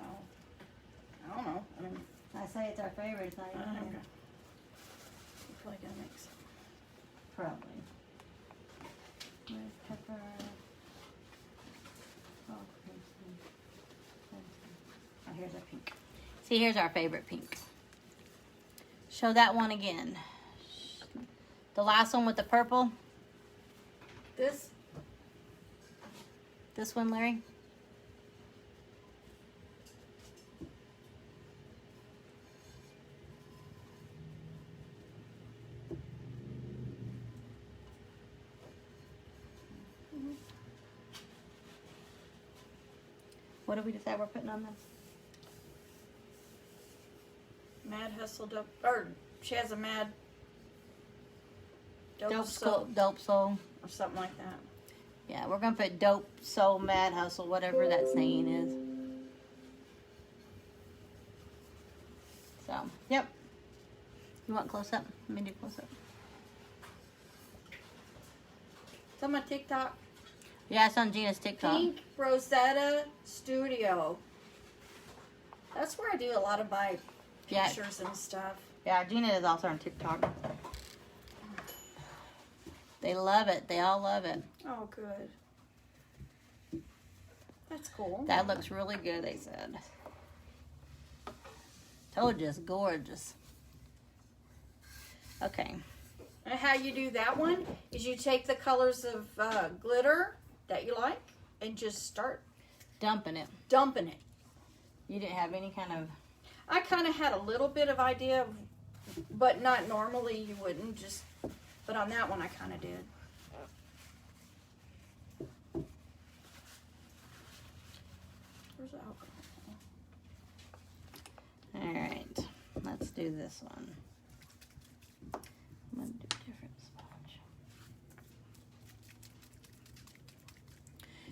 Oh. I don't know. I mean, I say it's our favorite. It's not even okay. here. You're probably gonna mix it. Probably. Where's pepper? Oh, crimson. Oh, here's our pink. See, here's our favorite pink. Show that one again. The last one with the purple. This? This one, Larry. What did we decide we're putting on this? Mad Hustle or she has a Mad Dope Soul Soul. or something like that. Yeah, we're gonna put Dope Soul, Mad Hustle, whatever that saying is. So, yep. You want close up? Let me do close up. It's on my TikTok. Yeah, it's on Gina's TikTok. Pink Rosetta Studio. That's where I do a lot of my pictures and stuff. Yeah, Gina is also on TikTok. They love it. They all love it. Oh, good. That's cool. That looks really good, they said. Told you, it's gorgeous. Okay. And how you do that one is you take the colors of glitter that you like and just start Dumping it. dumping it. You didn't have any kind of... I kind of had a little bit of idea, but not normally you wouldn't. Just, but on that one I kind of did. Where's the alcohol? All right. Let's do this one. I'm going to do a different sponge.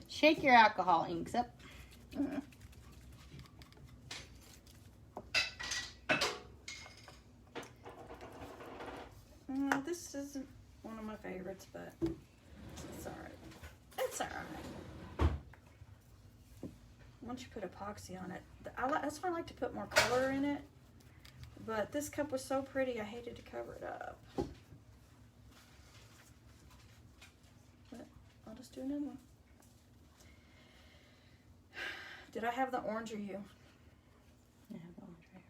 Shake your alcohol inks up. Mm-hmm. This isn't one of my favorites, but it's alright. It's alright. Once you put epoxy on it, the that's why I like to put more color in it. But this cup was so pretty, I hated to cover it up. But I'll just do another one. Did I have the orange or you? I have the orange right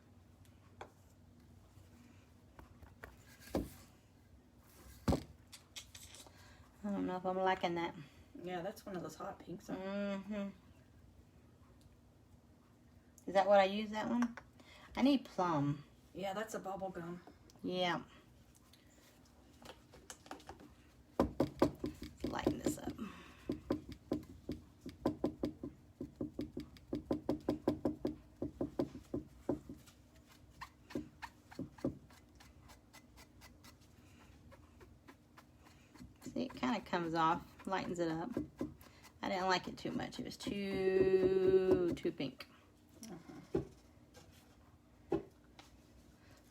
here. I don't know if I'm liking that. Yeah, that's one of those hot pinks. Mm-hmm. Is that what I use, that one? I need plum. Yeah, that's a bubble gum. Yeah. Let's lighten this up. See, it kind of comes off, lightens it up. I didn't like it too much. It was too pink.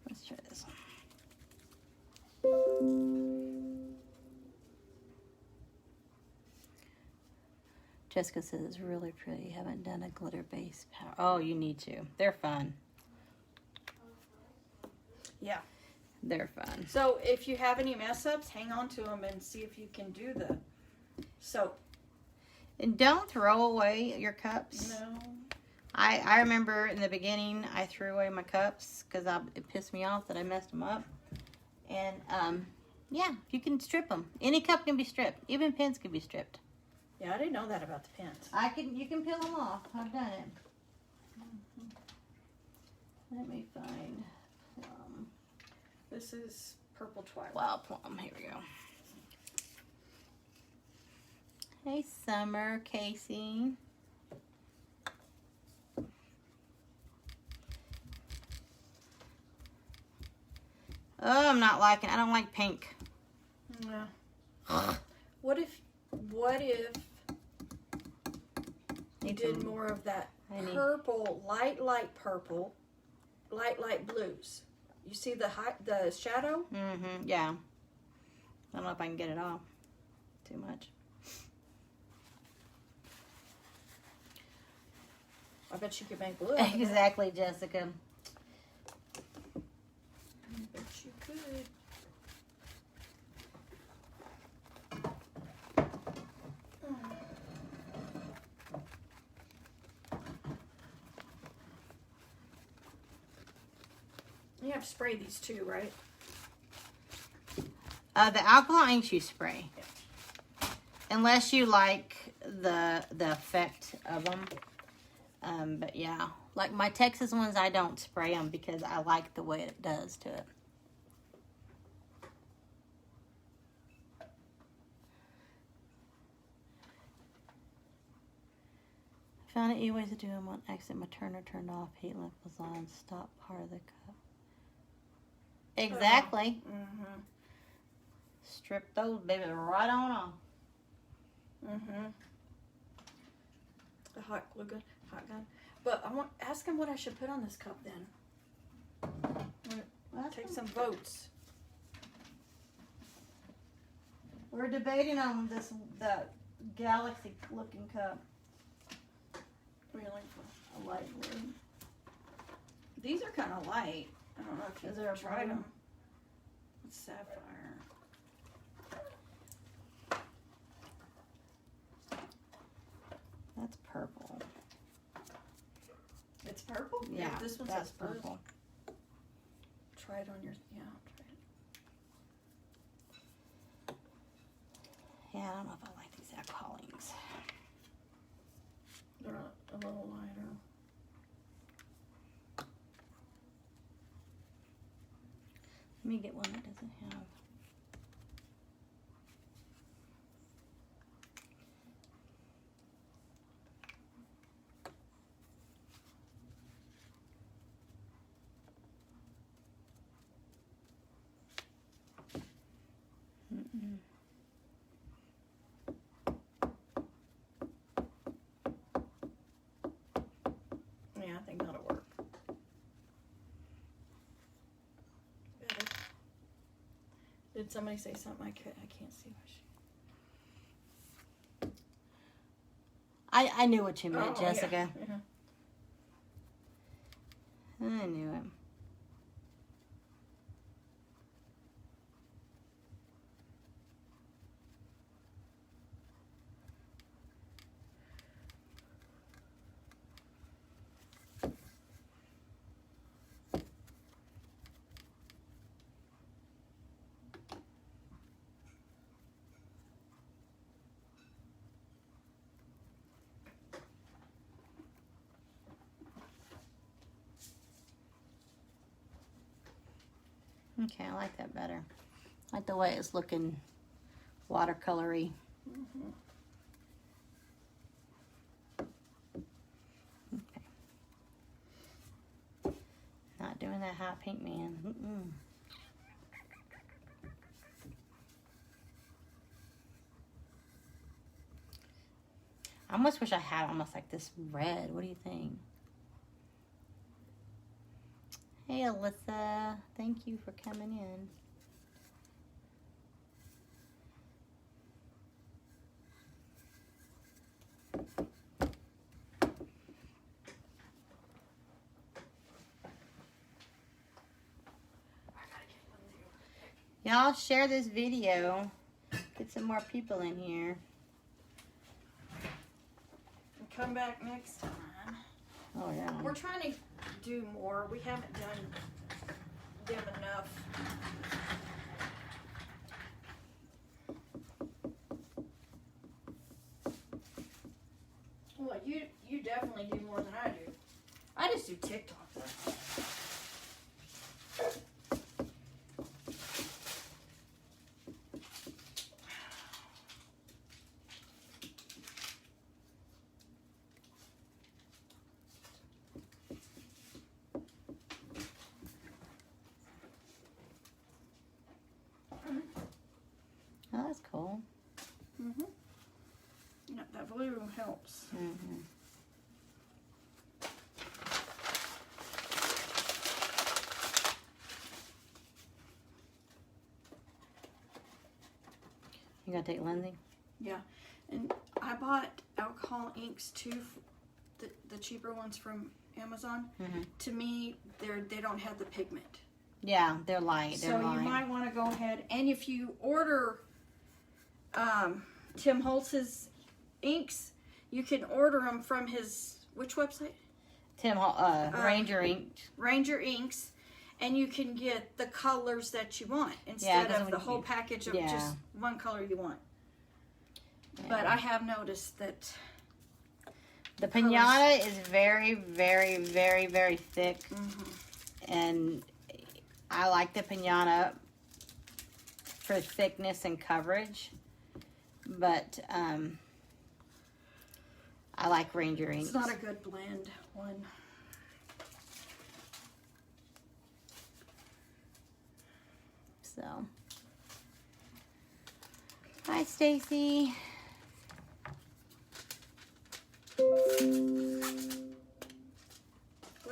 Let's try this one. Jessica says it's really pretty. Haven't done a glitter base powder. Oh, you need to. They're fun. Yeah. They're fun. So if you have any mess ups, hang on to them and see if you can do the soap. And don't throw away your cups. No. I remember in the beginning I threw away my cups because it pissed me off that I messed them up. And yeah, you can strip them. Any cup can be stripped. Even pins can be stripped. Yeah, I didn't know that about the pins. You can peel them off. I've done it. Let me find plum. This is purple twilight. Wild plum. Here we go. Hey, Summer, Casey. Oh, I'm not liking it. I don't like pink. Yeah. What if you did more of that purple, light purple, light blues? You see the shadow? Mm-hmm. Yeah. I don't know if I can get it off. Too much. I bet you could make blue. Exactly, Jessica. I bet you could. You have to spray these too, right? The alcohol inks you spray. Unless you like the effect of them. But yeah, like my Texas ones, I don't spray them because I like the way it does to it. I found it easy ways to do them on accident. My turner turned off, heat lamp was on, stop part of the cup. Exactly. Mm-hmm. Strip those babies right on off. Mm-hmm. The hot glue gun, hot gun. But I want ask him what I should put on this cup then. Take some votes. We're debating on the galaxy looking cup. Really? A light blue. These are kind of light. I don't know if Is there a you've tried blue? them. It's sapphire. That's purple. It's purple? Yeah, this one that's says blue. purple. Try it on your, try it. Yeah, I don't know if I like these alcohol inks. They're a little lighter. Let me get one that doesn't have. Yeah, I think that'll work. Better. Did somebody say something? I can't see what she... I knew what you meant, Oh, Jessica. Yeah. I knew it. Okay, I like that better. I like the way it's looking watercolory. Mm-hmm. Okay. Not doing that hot pink, man. Mm-mm. I almost wish I had almost like this red. What do you think? Hey, Alyssa. Thank you for coming in. Y'all share this video. Get some more people in here. And come back next time. Oh, yeah. We're trying to do more. We haven't done them enough. Well, you definitely do more than I do. I just do TikTok though. Oh, that's cool. Mm-hmm. Yeah, that blue helps. Mm-hmm. You gonna take Lindsay? Yeah, and I bought alcohol inks too, the cheaper ones from Amazon. Mm-hmm. To me, they don't have the pigment. Yeah, they're light. They're So light. you might want to go ahead, and if you order Tim Holtz's inks, you can order them from his, which website? Ranger Ink. Ranger Inks, and you can get the colors that you want instead of the whole package of just one color you want. Yeah. But I have noticed that the Pinata is very, very, very, very thick. Mm-hmm. And I like the Pinata for thickness and coverage. But I like Ranger Inks. It's not a good blend one. So, hi Stacy. What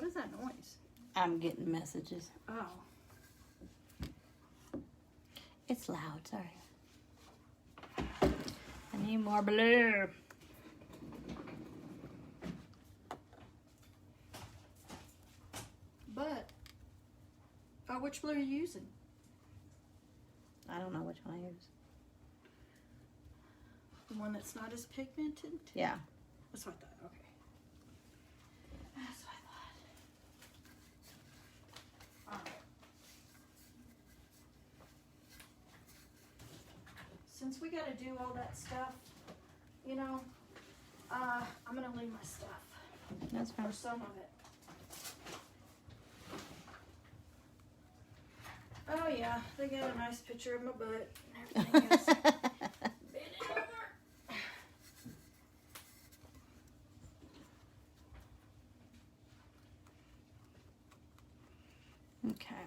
is that noise? I'm getting messages. Oh. It's loud, sorry. I need more blue. But, which blue are you using? I don't know which one I use. The one that's not as pigmented? Yeah. That's what I thought, okay. That's what I thought. Alright. Since we gotta do all that stuff, you know, I'm gonna leave my stuff. That's fine. Or some of it. Oh yeah, they got a nice picture of my butt and everything else. Bend it over. Okay.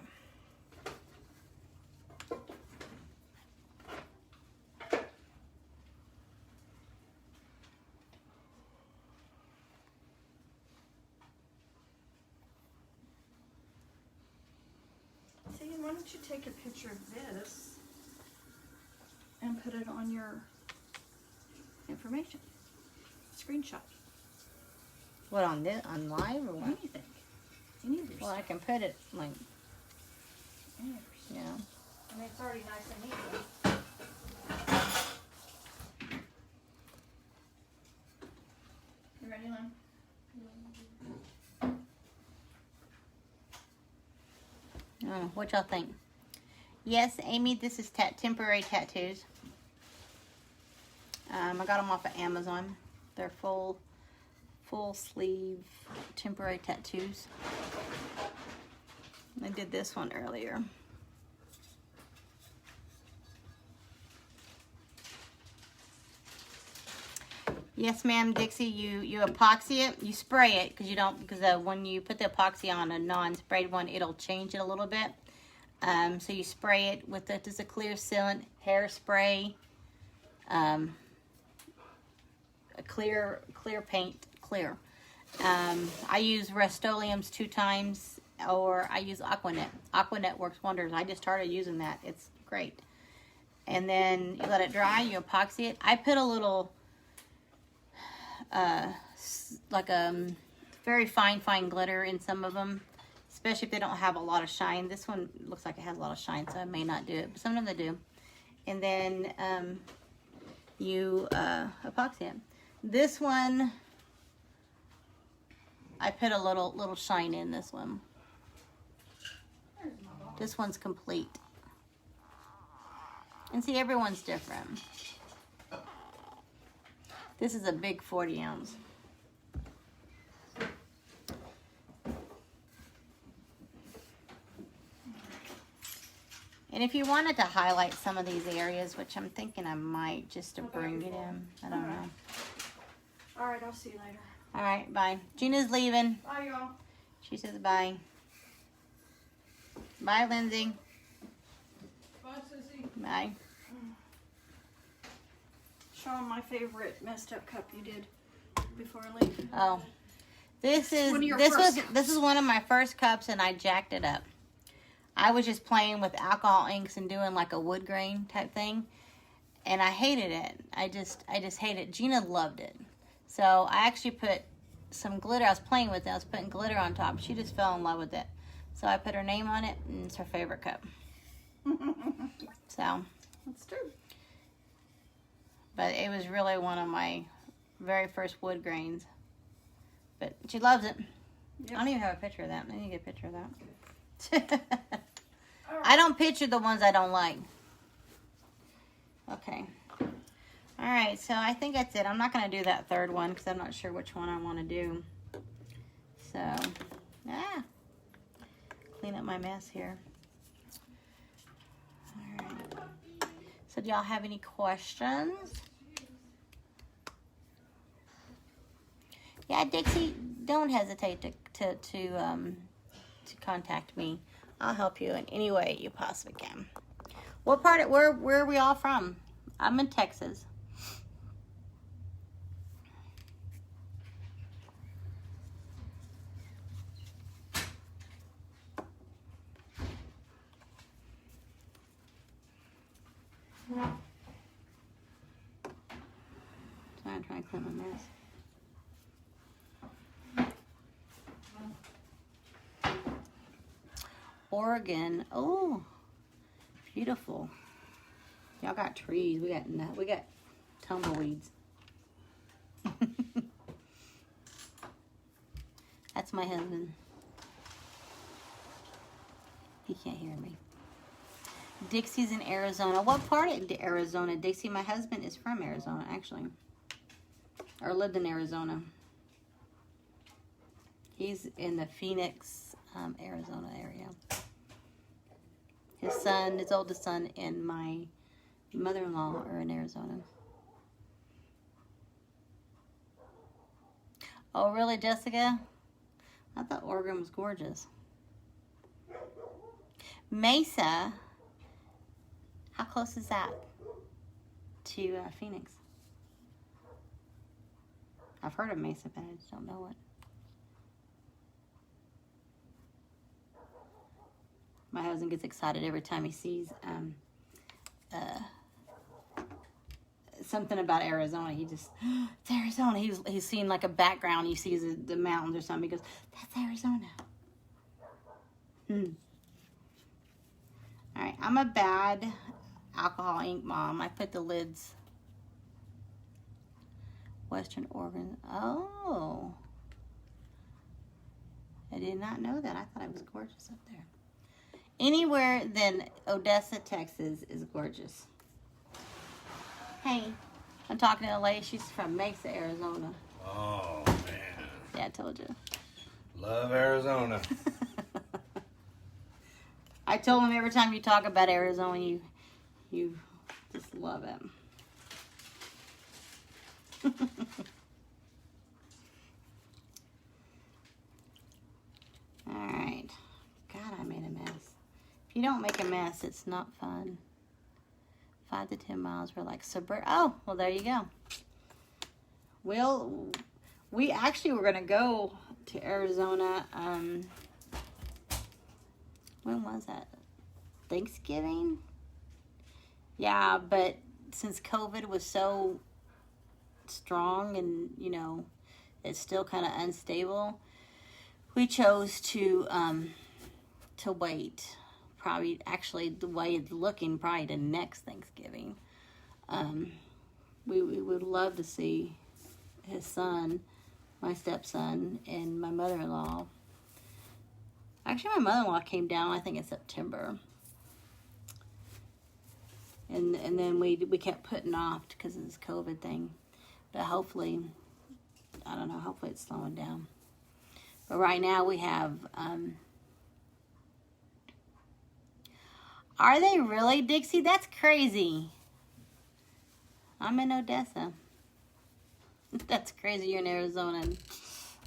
See, why don't you take a picture of this and put it on your information? Screenshot. What, on this, on live or what? Anything. You need your Well, I can put it like, yeah. I mean, it's already nice and neat. You ready, Lynn? What y'all think? Yes, Amy, this is temporary tattoos. I got them off of Amazon. They're full sleeve temporary tattoos. I did this one earlier. Yes, ma'am, Dixie. You epoxy it. You spray it because when you put the epoxy on a non-sprayed one, it'll change it a little bit. So you spray it with just a clear sealant, hairspray, a clear paint, clear. I use Rust-Oleum's 2 times, or I use Aquanet. Aquanet works wonders. I just started using that. It's great. And then you let it dry. You epoxy it. I put a little, very fine glitter in some of them, especially if they don't have a lot of shine. This one looks like it has a lot of shine, so I may not do it, but sometimes they do. And then you epoxy it. This one, I put a little shine in this one. This one's complete. And see, everyone's different. This is a big 40 ounce. And if you wanted to highlight some of these areas, which I'm thinking I might, just to bring it in. I don't know. All right, I'll see you later. All right, bye. Gina's leaving. Bye, y'all. She says bye. Bye, Lindsay. Bye, Sissy. Bye. Show them my favorite messed up cup you did before I leave. Oh, this is One of your first cups. this is one of my first cups, and I jacked it up. I was just playing with alcohol inks and doing like a wood grain type thing, and I hated it. I just hated it. Gina loved it, so I actually put some glitter. I was playing with it. I was putting glitter on top. She just fell in love with it, so I put her name on it, and it's her favorite cup. So That's true. but it was really one of my very first wood grains. But she loves it. Yep. I don't even have a picture of that. I need to get a picture of that. I don't picture the ones I don't like. Okay. All right, so I think that's it. I'm not going to do that third one because I'm not sure which one I want to do. So, clean up my mess here. All right. So do y'all have any questions? Yeah, Dixie, don't hesitate to contact me. I'll help you in any way you possibly can. What part of where are we all from? I'm in Texas. So I'm trying to clean my mess. Oregon. Oh, beautiful. Y'all got trees. We got tumbleweeds. That's my husband. He can't hear me. Dixie's in Arizona. What part of Arizona? Dixie, my husband is from Arizona, actually. Or lived in Arizona. He's in the Phoenix, Arizona area. His oldest son, and my mother-in-law are in Arizona. Oh, really, Jessica? I thought Oregon was gorgeous. Mesa, how close is that to Phoenix? I've heard of Mesa, but I just don't know it. My husband gets excited every time he sees something about Arizona. He just, it's Arizona. He's seen like a background. He sees the mountains or something. He goes, that's Arizona. Alright, I'm a bad alcohol ink mom. I put the lids. Western Oregon. Oh. I did not know that. I thought it was gorgeous up there. Anywhere than Odessa, Texas is gorgeous. Hey, I'm talking to a lady. She's from Mesa, Arizona. Oh, man. Yeah, I told you. Love Arizona. I told him every time you talk about Arizona, you just love it. Alright. God, I made a mess. If you don't make a mess, it's not fun. 5 to 10 miles. We're like suburb. Oh, well, there you go. Well, we actually were going to go to Arizona. When was that? Thanksgiving? Yeah, but since COVID was so strong and, you know, it's still kind of unstable, we chose to wait. Probably, actually, the way it's looking, probably the next Thanksgiving. We would love to see his son, my stepson, and my mother-in-law. Actually, my mother-in-law came down, I think, in September. And then we kept putting off because of this COVID thing. But hopefully, I don't know, hopefully it's slowing down. But right now we have, are they really, Dixie? That's crazy. I'm in Odessa. That's crazy, you're in Arizona.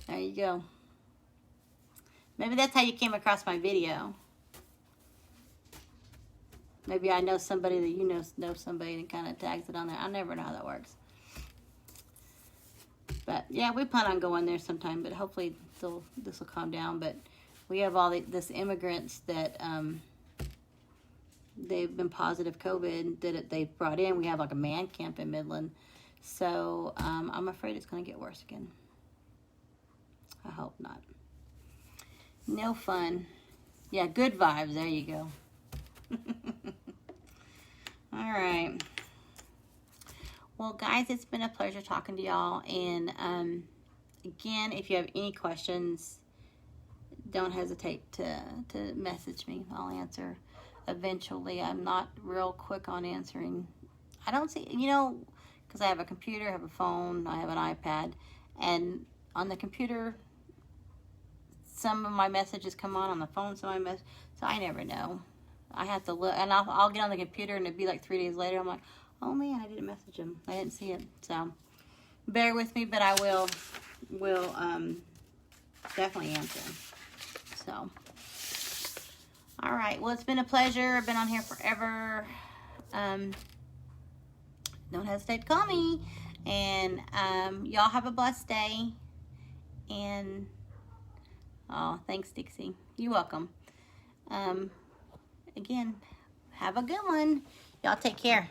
There you go. Maybe that's how you came across my video. Maybe I know somebody that you know somebody and kind of tags it on there. I never know how that works. But yeah, we plan on going there sometime, but hopefully this will calm down. But we have all this immigrants that they've been positive COVID that they've brought in. We have like a man camp in Midland. So I'm afraid it's going to get worse again. I hope not. No fun. Yeah, good vibes. There you go. All right. Well, guys, it's been a pleasure talking to y'all. And again, if you have any questions, don't hesitate to message me. I'll answer eventually. I'm not real quick on answering. I don't see, you know, because I have a computer, I have a phone, I have an iPad, and on the computer, some of my messages come on the phone, so I never know. I have to look, and I'll get on the computer, and it'd be like 3 days later, I'm like, oh man, I didn't message him. I didn't see it. So bear with me, but I will definitely answer. So, all right. Well, it's been a pleasure. I've been on here forever. Don't hesitate to call me. And y'all have a blessed day. And oh, thanks, Dixie. You're welcome. Again, have a good one. Y'all take care.